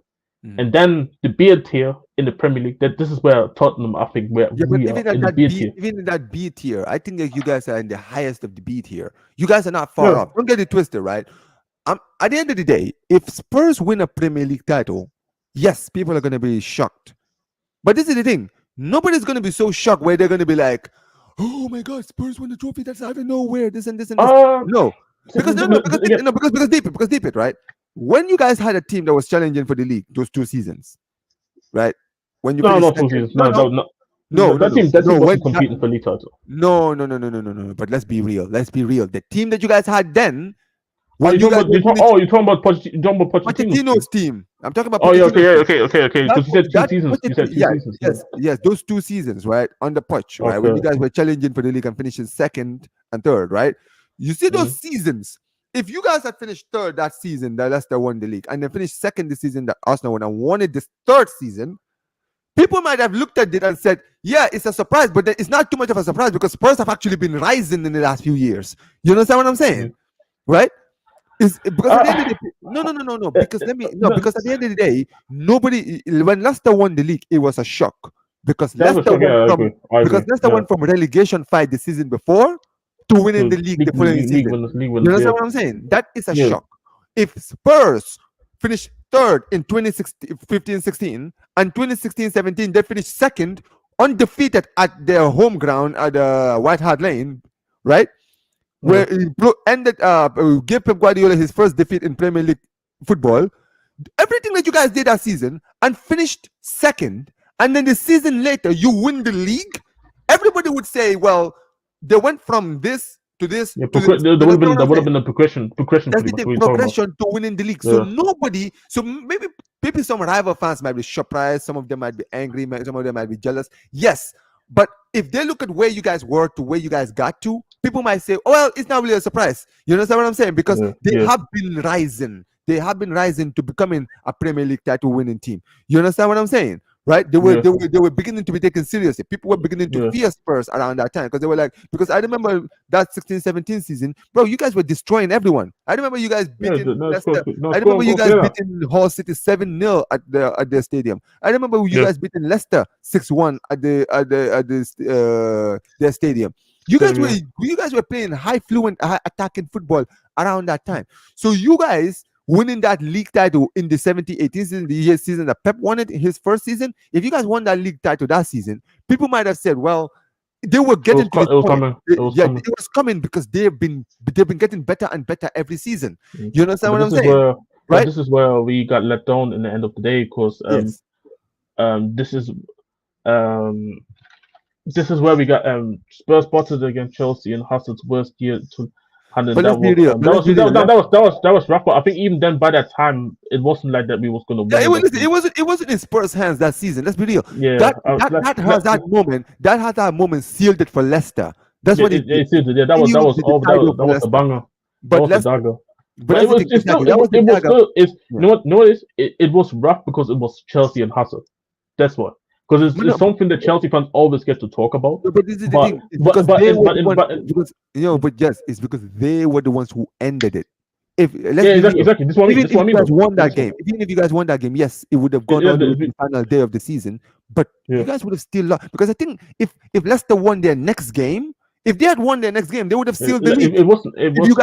mm. And then the B tier in the Premier League. That this is where Tottenham, I think, where Yeah, but we are even at in the that B B, tier. even in that B tier, I think that you guys are in the highest of the B tier. You guys are not far Yeah. off. Don't get it twisted, right? At the end of the day, if Spurs win a Premier League title, yes, people are going to be shocked. But this is the thing: nobody's going to be so shocked where they're going to be like, "Oh my God, Spurs won the trophy! That's out of nowhere! This and this and this." Uh, No, because no, no, because again, no, because deep it, right? When you guys had a team that was challenging for the league, those 2 seasons, right? When you no, finished not two second, seasons. no, No, no, no, no. no, no, no, That team no. wasn't When that, competing for league title. no, no, no, no, no, no, no, no. But let's be real. Let's be real. The team that you guys had then, Oh, when you guys were finished, you're talking about Pochettino's team. Pochettino's team. I'm talking about Oh yeah, okay, Pochettino's yeah, team. okay. That Because you said two that seasons. You said two yeah, seasons. Yeah. yes, those 2 seasons, right, on the Poch, right, when you Okay. guys were challenging for the league and finishing second and third, right? You see those Mm. seasons. If you guys had finished third that season, that Leicester won the league, and then finished second this season, that Arsenal won, and won it this third season, people might have looked at it and said, "Yeah, it's a surprise," but then it's not too much of a surprise because Spurs have actually been rising in the last few years. You understand what I'm saying, Mm. right? Is because at the end of Uh, the no, uh, because let me no no, because at the end of the day, nobody when Leicester won the league, it was a shock because that was a shock. Yeah, I agree. I agree. Leicester Yeah. went from relegation fight the season before to winning To the league the following season. league You winners. Yeah. understand what I'm saying? That is a Yeah. shock. If Spurs finished third in 2016, 15-16 and 2016-17, they finished second undefeated at their home ground at White Hart Lane, right? Where Mm. he ended up gave Pep Guardiola his first defeat in Premier League football. Everything that you guys did that season and finished second, and then the season later you win the league, everybody would say, well, they went from this to this Yeah. to this. There You would have understand been what I'm saying? a progression That's pretty the much. thing, What you're talking about. progression to winning the league. So Yeah. nobody, so maybe some rival fans might be surprised, some of them might be angry, some of them might be jealous. Yes, but if they look at where you guys were to where you guys got to, people might say, "Oh well, it's not really a surprise." You understand what I'm saying? Because Yeah. they Yeah. have been rising. They have been rising to becoming a Premier League title winning team. You understand what I'm saying? Right? Yeah. They were beginning to be taken seriously. People were beginning to Yeah. fear Spurs around that time because they were like, because I remember that 16-17 season, bro, you guys were destroying everyone. I remember you guys Yeah. beating No, Leicester. no, I remember score, you go, guys yeah. beating Hull City 7-0 at their stadium. I remember you Yeah. guys beating Leicester 6-1 at their stadium. Stadium. Yeah. You guys were playing high fluent attacking football around that time. So you guys winning that league title in the 17-18 season, the year season that Pep won it in his first season, if you guys won that league title that season, people might have said, well, they were getting to his It was point. coming. It was Yeah, coming. it was coming because they've been getting better and better every season. Mm. You understand But what I'm this is saying, where, right? we got let down in the end of the day, because Yes. this is um where we got Spurs spotted against Chelsea in Hazard's worst year to. And then But let's be real. But let's be real. that was rough. But I think even then, by that time, it wasn't like that we was gonna Yeah, win it. listen, it wasn't in Spurs' hands that season. Let's be real. Yeah, That has that moment sealed it for Leicester. That's yeah, what it did. yeah, Sealed the title that for was the Leicester. banger. That But was the let's dagger. but But that's the thing it's still exactly. That was the it was dagger. still it's you Yeah. know what it was rough because it was Chelsea and Hazard. That's what, because But it's no, something that Chelsea fans always get to talk about. but this is the But thing. It's because they were but the ones. but Because but yes, it's because they were the ones who ended it. If let's yeah, be exactly, real, exactly. This is what I mean. even This is if what I you mean guys though. won that This one, game, even if you guys won that game, yes, it would have yeah, gone all the way to the final day of the season. But you yeah, guys would have still lost because I think if Leicester won their next game, if they had won their next game, they would have sealed the league. If it wasn't. you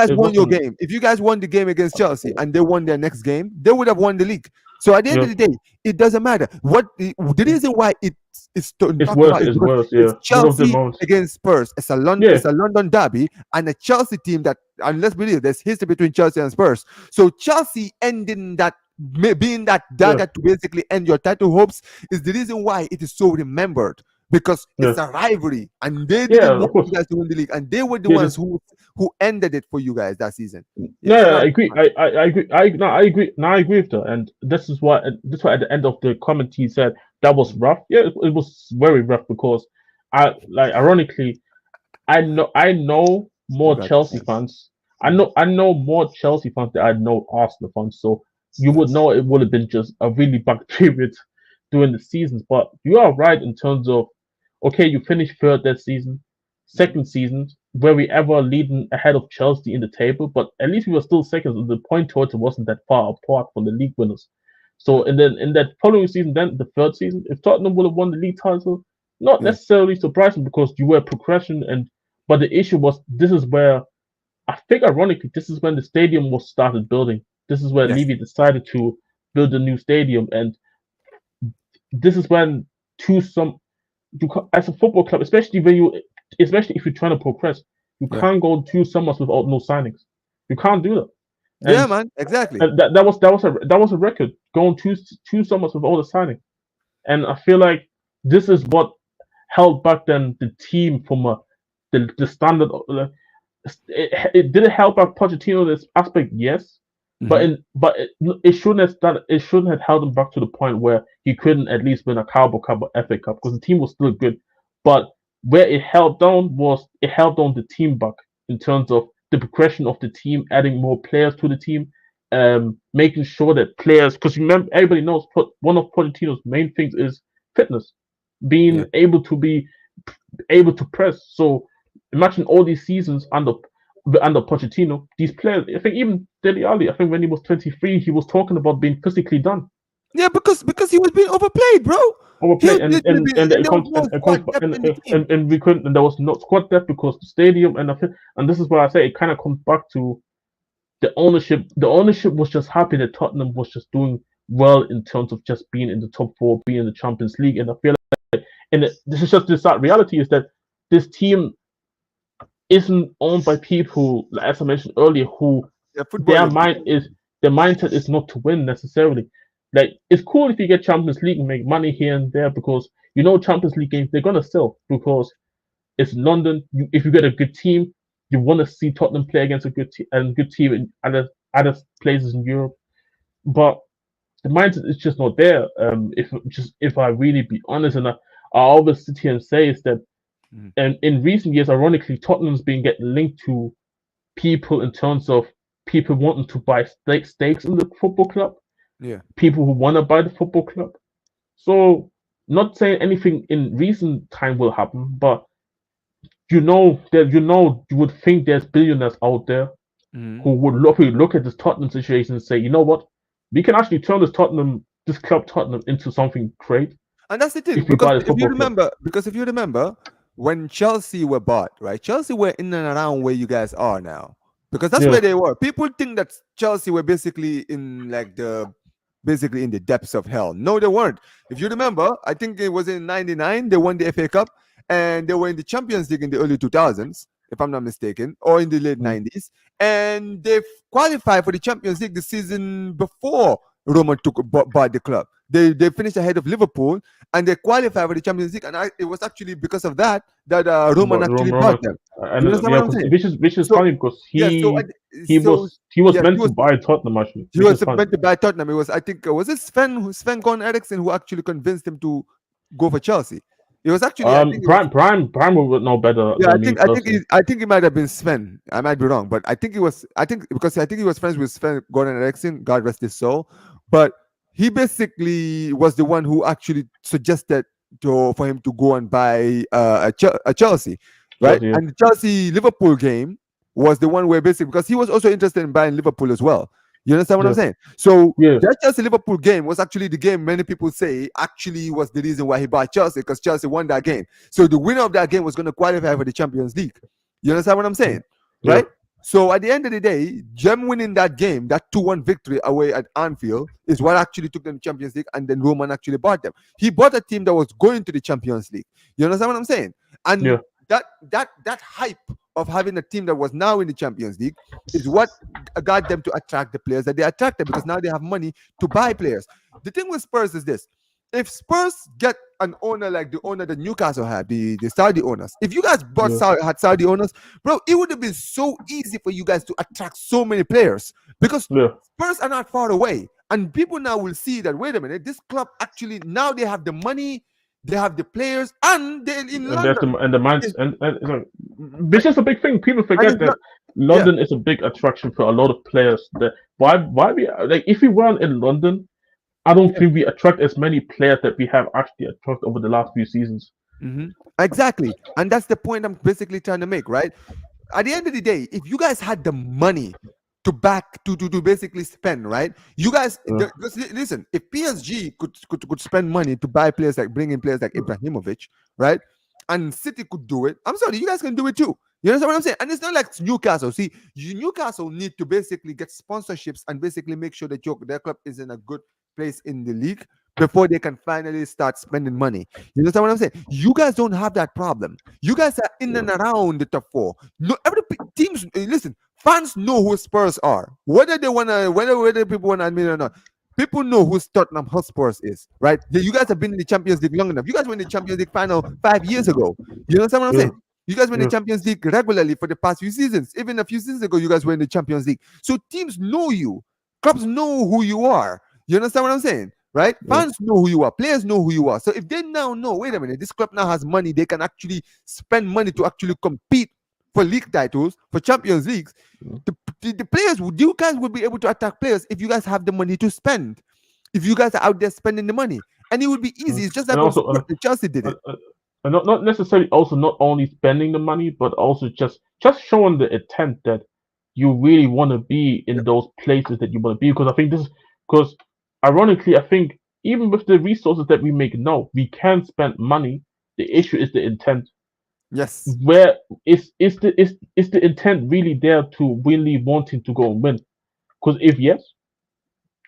guys won the game against Chelsea and they won their next game, they would have won the league. So at the end Yeah, of the day, it doesn't matter. What the reason why it's it's talked worse. about is It's because worse. it's Yeah, one of the Chelsea moments. against Spurs. Yeah, It's a London derby and a Chelsea team that, and let's be real, there's history between Chelsea and Spurs. So Chelsea ending that, being that yeah, dagger to basically end your title hopes, is the reason why it is so remembered, because yeah, it's a rivalry and they didn't yeah. Of want course. you guys to win the league and they were the Yeah, ones who ended it for you guys that season. Yeah, no, so no, I that's agree. fine. I agree. No, I agree. No, I agree with her. And this is why at the end of the comment he said that was rough. Yeah, it was very rough because ironically, I know You more got Chelsea fans. mhm. I know more Chelsea fans than I know Arsenal fans. So you would Yes. know it would have been just a really bad period during the seasons. But you are right in terms of, okay, you finished third that season, Mhm. second season where we ever leading ahead of Chelsea in the table, but at least we were still second. The point total wasn't that far apart from the league winners. So Yeah. and then in that following season, then the third season, if Tottenham would have won the league title, not Yeah. necessarily surprising because you were progression and but the issue was this is where I think ironically this is when the stadium was started building. This is where Yes. Levy decided to build a new stadium, and this is when two some as a football club, especially if you're trying to progress, you Yeah. can't go 2 summers without no signings. You can't do that, Yeah, and, man. Exactly. that was a record going two summers without a signing, and I feel like this is what held back then the team from the standard. It didn't help out Pochettino this aspect, yes, Hmm. it shouldn't have it shouldn't have held him back to the point where he couldn't at least win a Carabao Cup or FA Cup because the team was still good. But where it held down the team back in terms of the progression of the team, adding more players to the team, making sure that players, because remember everybody knows one of Pochettino's main things is fitness, Yeah. being able to press. So imagine all these seasons under Pochettino, these players. I think even Dele Alli. I think when he was 23, he was talking about being physically done, Yeah, because he was being overplayed, bro. He was overplayed, literally being, and and it there was comes no and squad depth in the team. and we couldn't, and there was no squad depth because the stadium and this is where I say it kind of comes back to the ownership. The ownership was just happy that Tottenham was just doing well in terms of just being in the top four, being in the Champions League, and I feel and this is just the sad reality is that this team isn't owned by people, as I mentioned earlier, who Yeah, their footballing. mind is their mindset is not to win necessarily. Like it's cool if you get Champions League and make money here and there because Champions League games they're gonna sell because it's London. If you get a good team, you want to see Tottenham play against a good team in other places in Europe. But the mindset is just not there. If I really be honest, and I always sit here and say is that Mhm. and in recent years, ironically, Tottenham's been getting linked to people in terms of people wanting to buy stakes in the football club, Yeah. people who want to buy the football club. So, not saying anything in recent time will happen, but you would think there's billionaires out there Mhm. who would look at this Tottenham situation and say, you know what, we can actually turn this club Tottenham into something great And that's the thing, if we because buy the football club. if you remember, when Chelsea were bought, right? Chelsea were in and around where you guys are now, because that's Yeah, where they were. People think that Chelsea were basically in like basically in the depths of hell. No, they weren't. If you remember, I think it was in '99 they won the FA Cup, and they were in the Champions League in the early 2000s, if I'm not mistaken, or in the late Mm. 90s, and they qualified for the Champions League the season before Roman bought the club. They finished ahead of Liverpool, and they qualified for the Champions League, and it was actually because of that that Roman But actually bought Roman, them. and You understand yeah, what I'm because saying? which is So funny because yeah, he so was he was yes, meant to buy Tottenham actually, he which was is funny. meant to buy Tottenham. It was, I think, was it Sven Goran Eriksson who actually convinced him to go for Chelsea. It was actually, I think it was, Brian would know better yeah, than me personally. I think it might have been Sven. I might be wrong, but I think it was. I think because I think he was friends with Sven Goran Eriksson. God rest his soul. But he basically was the one who actually suggested for him to go and buy a Chelsea, right? Chelsea, yeah, And the Chelsea Liverpool game was the one where basically because he was also interested in buying Liverpool as well. You understand what I'm yeah, saying? So yeah, that Chelsea Liverpool game was actually the game many people say actually was the reason why he bought Chelsea because Chelsea won that game. So the winner of that game was going to qualify for the Champions League. You understand what I'm saying? yeah, Right? So at the end of the day, Gem winning that game, that 2-1 victory away at Anfield, is what actually took them to Champions League, and then Roman actually bought them. He bought a team that was going to the Champions League. You understand what I'm saying? And yeah, that hype of having a team that was now in the Champions League is what got them to attract the players that they attracted because now they have money to buy players. The thing with Spurs is this: if Spurs get an owner like the owner that Newcastle had, the Saudi owners, if you guys yeah, had Saudi owners, bro, it would have been so easy for you guys to attract so many players because yeah. Spurs are not far away. And people now will see that, wait a minute, this club actually, now they have the money, they have the players, and they're in And that's London. the minds It's- and which is a big thing. People and forget it's that not, yeah, London is a big attraction for a lot of players. That why we like if we weren't in London, I don't yeah. think we attract as many players that we have actually attracted over the last few seasons. Exactly. And that's the point I'm basically trying to make, right? At the end of the day, if you guys had the money to back to basically spend, right? You guys, Yeah, listen, if PSG could spend money to buy players like bring in players like Ibrahimovic, right? And City could do it. I'm sorry, you guys can do it too. You understand what I'm saying? And it's not like Newcastle. See, Newcastle need to basically get sponsorships and basically make sure that their club is in a good place in the league before they can finally start spending money. You understand what I'm saying? You guys don't have that problem. You guys are in yeah, and around the top four. No, every teams. Listen, fans know who Spurs are, whether they wanna, whether people wanna admit it or not. People know who Tottenham Hotspurs is, right? Yeah, you guys have been in the Champions League long enough. You guys were in the Champions League final 5 years ago. You understand what I'm yeah, saying? You guys were in the yeah, Champions League regularly for the past few seasons. Even a few seasons ago, you guys were in the Champions League. So teams know you. Clubs know who you are. You understand what I'm saying? Right? yeah, Fans know who you are. Players know who you are. So if they now know, wait a minute, this club now has money, they can actually spend money to actually compete for league titles, for Champions Leagues. The players, you guys will be able to attack players if you guys have the money to spend. If you guys are out there spending the money, and it would be yeah. easy. It's just And like when also, Chelsea did uh, it. uh, and not necessarily also not only spending the money, but also just showing the intent that you really want to be Yeah. in those places that you want to be. Because I think this is because ironically, I think even with the resources that we make now, we can spend money. The issue is the intent. Yes. Where is the intent really there to really wanting to go and win? Because if yes,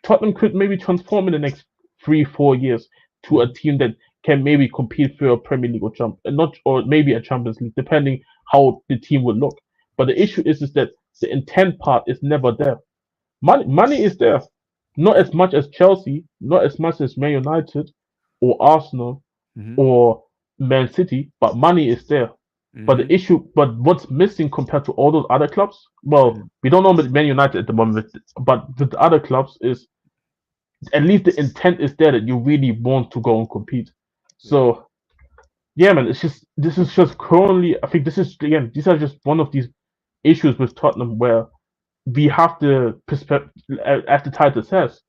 Tottenham could maybe transform in the next 3 4 years to a Mhm. team that can maybe compete for a Premier League or not or maybe a Champions League, depending how the team would look. But the issue is that the intent part is never there. Money is there, not as much as Chelsea, not as much as Man United or Arsenal Mhm. or Man City, but money is there. But Mhm. the issue, but what's missing compared to all those other clubs? Well, Mhm. we don't know about Man United at the moment, but with the other clubs is at least the intent is there that you really want to go and compete. Yeah. So yeah, man, it's just this is just currently. I think this is again. These are just one of these issues with Tottenham where we have the perspective, as the title says,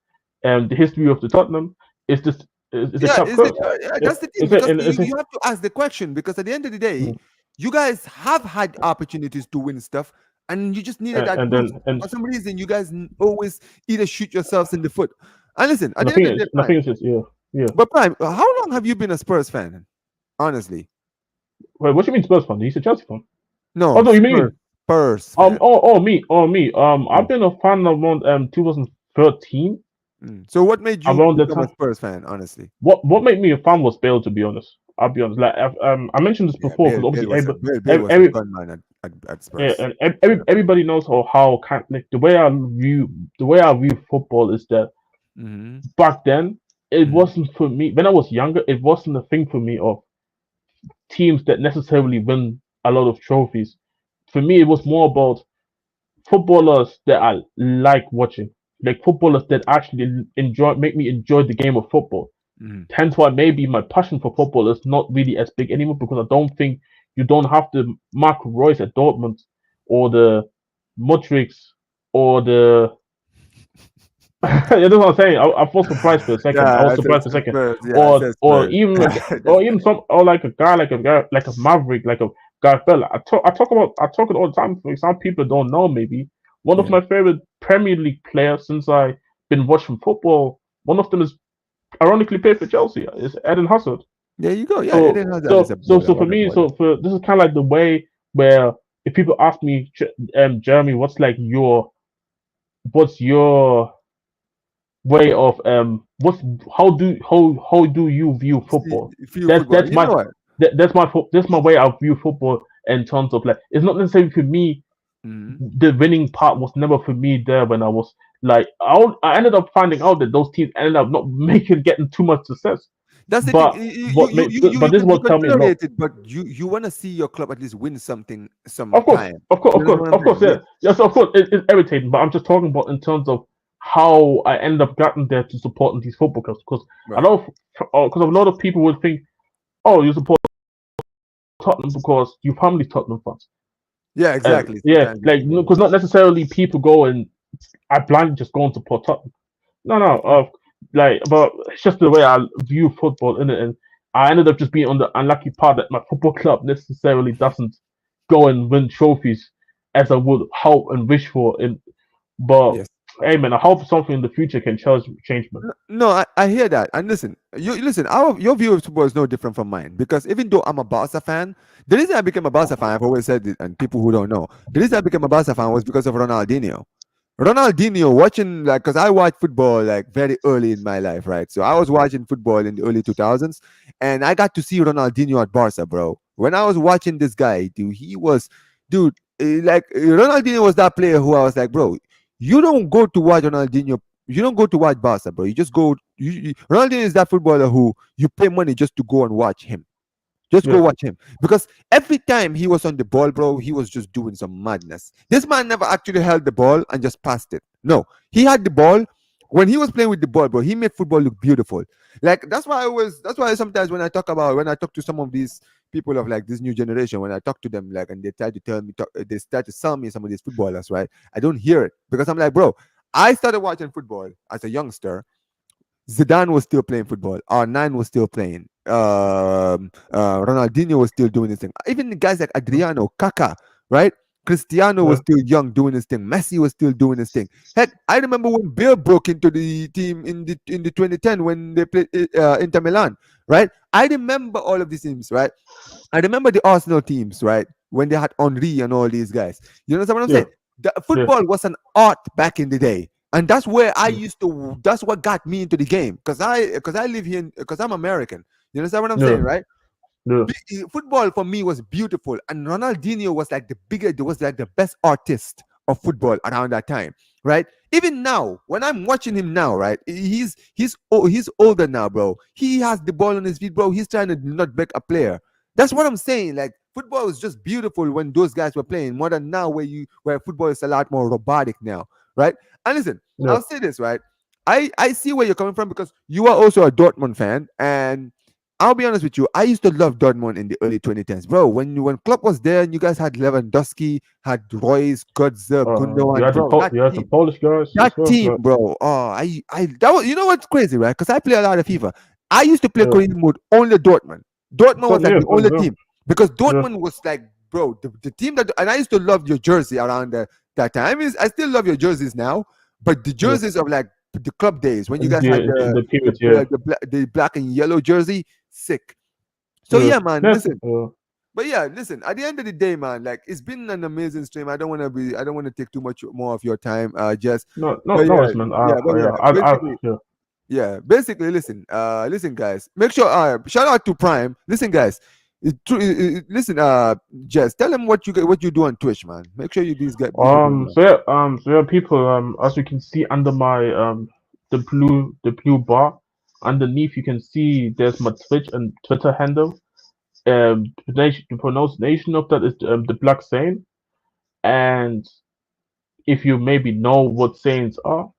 and the history of the Tottenham is this is a Yeah, club is it? curse. Yeah, It, that's the thing it's a, because and it's a, you have to ask the question because at the end of the day, mm, you guys have had opportunities to win stuff, and you just needed that and boost. then and For some reason, you guys always either shoot yourselves in the foot. And listen, at and the I end think of the day, it's and I think it's just yeah, yeah. Prime, how long have you been a Spurs fan? Honestly, Wait, what do you mean Spurs fan? He's a Chelsea fan. Oh no, no, you mean Spurs fan. me. I've Mm, been a fan around 2013. So, what made you Around that become a time, Spurs fan? Honestly, what made me a fan was Bale, to be honest. I'll be honest. Like I mentioned this Yeah, before because Bill obviously was a Bill every, was a every gunman at yeah, Spurs. and Yeah. everybody knows how kind like the way I view football is that Mm-hmm. back then it Mm-hmm. wasn't for me when I was younger. It wasn't a thing for me of teams that necessarily win a lot of trophies. For me, it was more about footballers that I like watching, like footballers that actually make me enjoy the game of football. Mm-hmm. Hence why maybe my passion for football is not really as big anymore because I don't think you don't have the Mark Royce at Dortmund or the Modrics or the you know what I'm saying? I was surprised for a second. I Yeah, was I said surprised for a second, Spurs. Yeah, I said or Spurs. even some or like a guy like a Maverick, like a Gareth Bell. I talk it all the time. For some people don't know. Maybe one of Yeah. my favorite Premier League players since I been watching football. One of them is ironically played for Chelsea. Is Eden Hazard. There you go. Yeah, So Eden Hazard is a baller. so for What a me, baller. so for this is kind of like the way where if people ask me, Jeremy, what's your way of what's how do you view See, football? few That's football. You know what? that's my way I view football in terms of like it's not necessarily for me. Mm-hmm. The winning part was never for me there when I was like I ended up finding out that those teams ended up not making getting too much success. That's the thing. But but this is You what can tell me a lot. tolerate it, but you want to see your club at least win something sometime. You know what I'm Of course, saying? yeah, Yeah. yes, of course, it's irritating. But I'm just talking about in terms of how I end up getting there to support these football clubs because a Right. lot of because a lot of people would think, oh, you support Tottenham because your family's Tottenham fans, Yeah. and Exactly. yeah, Sometimes these like people. because not necessarily people go and I blindly just go and support Tottenham. No, no, like, but it's just the way I view football in it, and I ended up just being on the unlucky part that my football club necessarily doesn't go and win trophies as I would hope and wish for. In but Yes. hey, man, I hope something in the future can change, man. No, I hear that. And listen, you listen. Your view of football is no different from mine because even though I'm a Barca fan, the reason I became a Barca fan, I've always said it, and people who don't know, the reason I became a Barca fan was because of Ronaldinho. Ronaldinho watching like because I watched football like very early in my life, right? So I was watching football in the early 2000s, and I got to see Ronaldinho at Barca, bro. When I was watching this guy, dude, Ronaldinho was that player who I was like, bro, you don't go to watch Ronaldinho, you don't go to watch Barca, bro. You just go. Ronaldinho is that footballer who you pay money just to go and watch him. Just go Yeah, watch him. Because every time he was on the ball, bro, he was just doing some madness. This man never actually held the ball and just passed it. No, he had the ball. When he was playing with the ball, bro, he made football look beautiful. Like that's why sometimes when I talk to some of these people of like this new generation, when I talk to them, like, and they try to they start to sell me some of these footballers, right? I don't hear it because I'm like, bro, I started watching football as a youngster. Zidane was still playing football. R9 was still playing. Ronaldinho was still doing his thing. Even the guys like Adriano, Kaká, right? Cristiano was yeah, still young doing his thing. Messi was still doing his thing. Heck, I remember when Bill broke into the team in the 2010 when they played Inter Milan, right? I remember all of these teams, right? I remember the Arsenal teams, right? When they had Henri and all these guys. You know what I'm yeah, saying? The yeah, football was an art back in the day. And that's where I yeah, used to that's what got me into the game. Because I live here because I'm American. You understand what I'm yeah, saying, right? yeah, Football for me was beautiful. And Ronaldinho was like was like the best artist of football around that time. Right? Even now, when I'm watching him now, right? He's older now, bro. He has the ball on his feet, bro. He's trying to not break a player. That's what I'm saying. Like football was just beautiful when those guys were playing, more than now where football is a lot more robotic now, right? And listen, yeah. I'll say this, right? I see where you're coming from because you are also a Dortmund fan, and I'll be honest with you. I used to love Dortmund in the early 2010s, bro. When Klopp was there, and you guys had Lewandowski, had Royce, Götze, Gundogan, bro. You had the Polish guys That as well. team, But, bro. Oh, that was, you know what's crazy, right? Because I play a lot of FIFA. I used to play yeah, career mode only Dortmund. Dortmund was like yeah, the only yeah, team because yeah, Dortmund was like, bro, the team that, and I used to love your jersey around that time. I mean, I still love your jerseys now, but the yeah. jerseys of like the club days when you guys had The period, yeah, the black and yellow jersey, sick. So yeah. yeah, man. That's Listen, but yeah, listen. At the end of the day, man, like it's been an amazing stream. I don't want to take too much more of your time. Just, no, but no, yeah, it's man. yeah, but yeah. Yeah, Basically, yeah. Yeah, basically, listen, guys. Make sure. Shout out to Prime. Listen, guys. Listen, Jess. Tell them what you do on Twitch, man. Make sure you these guys people do that. People, as you can see under my the blue bar, underneath you can see there's my Twitch and Twitter handle. The pronunciation of that is the Black Saint, and if you maybe know what Saints are,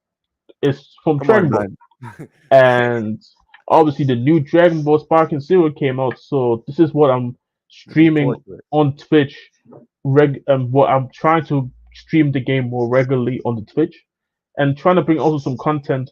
it's from Come on, Dragon Ball. man. And obviously the new Dragon Ball Sparking Zero came out, so this is what I'm Looking streaming forward to it. on Twitch. What I'm trying to stream the game more regularly on the Twitch, and trying to bring also some content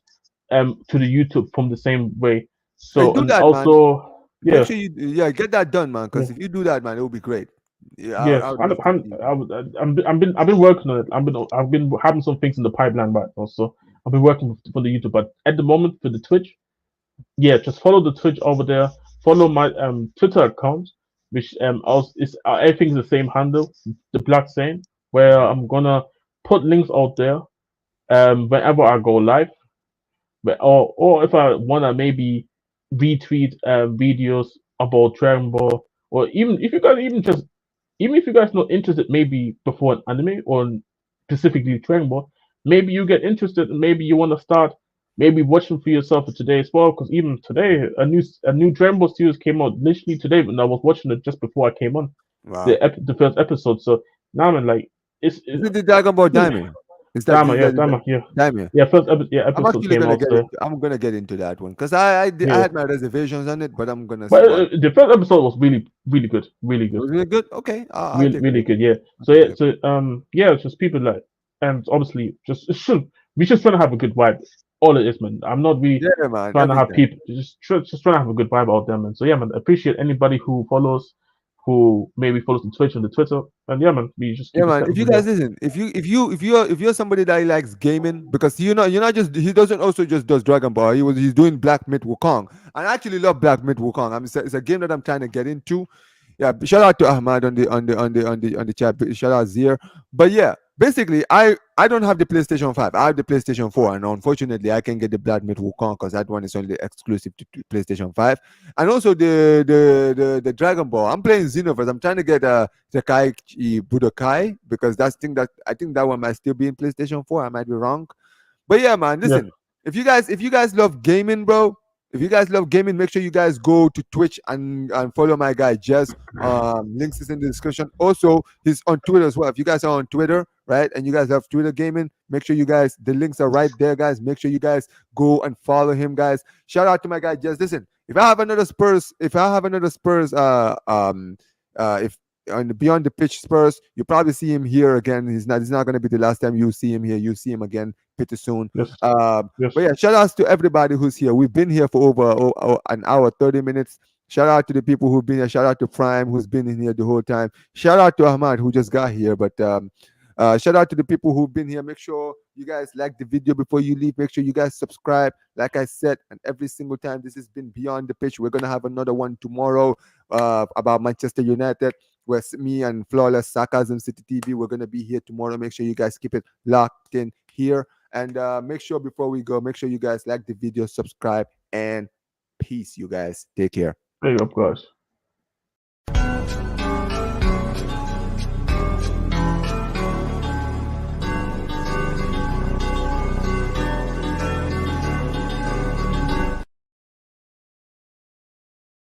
to the YouTube from the same way. And So do and that, man. also Make yeah, sure you get that done, man. yeah. Because if you do that, man, it will be great. Yeah, I Yes, would love to see you. I've been working on it. I've been having some things in the pipeline right now, so I've been working for the YouTube. But at the moment for the Twitch, yeah, just follow the Twitch over there. Follow my Twitter account, which also is everything's the same handle, the Black Saint, where I'm gonna put links out there whenever I go live, or if I wanna maybe retweet videos about Dragon Ball, or even if you guys even if you guys not interested maybe before an anime or specifically Dragon Ball, maybe you get interested and maybe you want to start maybe watching for yourself for today as well. Because even today, a new Dragon Ball series came out literally today, and I was watching it just before I came on Wow. the first episode. So now I'm like, Is it's it the Dragon Ball hmm, Daime? Dama, Is yeah, that Dama, yeah, Daime? yeah. Yeah, I'm episode actually came gonna out. get So into. I'm gonna get into that one because I yeah, had my reservations on it, but I'm gonna but watch. the first episode was really really good, really good. Was it good? Okay, I'll Really, take a really look. good, yeah. I'll So take a yeah, look. yeah, it's just people like, and obviously, just it should we just trying to have a good vibe. All it is, man. I'm not really Yeah, man. trying to Every have time. people just trying to have a good vibe out there, man. So yeah, man. Appreciate anybody who follows, who maybe follows the Twitch and the Twitter, and yeah, man. We just Yeah, keep it man. stepping If you from there. guys listen, if you're somebody that likes gaming, because you're not just he doesn't also just does Dragon Ball. He's doing Black Myth Wukong. And I actually love Black Myth Wukong. It's a game that I'm trying to get into. Yeah, shout out to Ahmad on the chat. Shout out Zir. But yeah, basically, I don't have the PlayStation 5. I have the PlayStation 4, and unfortunately, I can get the Black Myth Wukong because that one is only exclusive to PlayStation 5. And also the Dragon Ball. I'm playing Xenoverse. I'm trying to get Tekai Budokai because that's thing that I think that one might still be in PlayStation 4. I might be wrong. But yeah, man, Yeah, listen. If you guys love gaming, bro, if you guys love gaming, make sure you guys go to Twitch and follow my guy Jez. Links is in the description. Also, he's on Twitter as well. If you guys are on Twitter, right, and you guys love Twitter gaming, make sure you guys the links are right there, guys. Make sure you guys go and follow him, guys. Shout out to my guy Jez. Listen, if I have another Spurs, if on the beyond the pitch Spurs, you probably see him here again. He's not going to be the last time you see him here. You see him again pretty soon. yes, But yes. yeah, shout outs to everybody who's here. We've been here for over an hour, 30 minutes. Shout out to the people who've been here. Shout out to Prime who's been in here the whole time. Shout out to Ahmad who just got here. But shout out to the people who've been here. Make sure you guys like the video before you leave. Make sure you guys subscribe. Like I said, and every single time this has been Beyond the Pitch. We're gonna have another one tomorrow about Manchester United. Where me and Flawless Sarcasm City TV, we're gonna be here tomorrow. Make sure you guys keep it locked in here. And make sure before we go, make sure you guys like the video, subscribe, and peace, you guys. Take care. There you go, guys.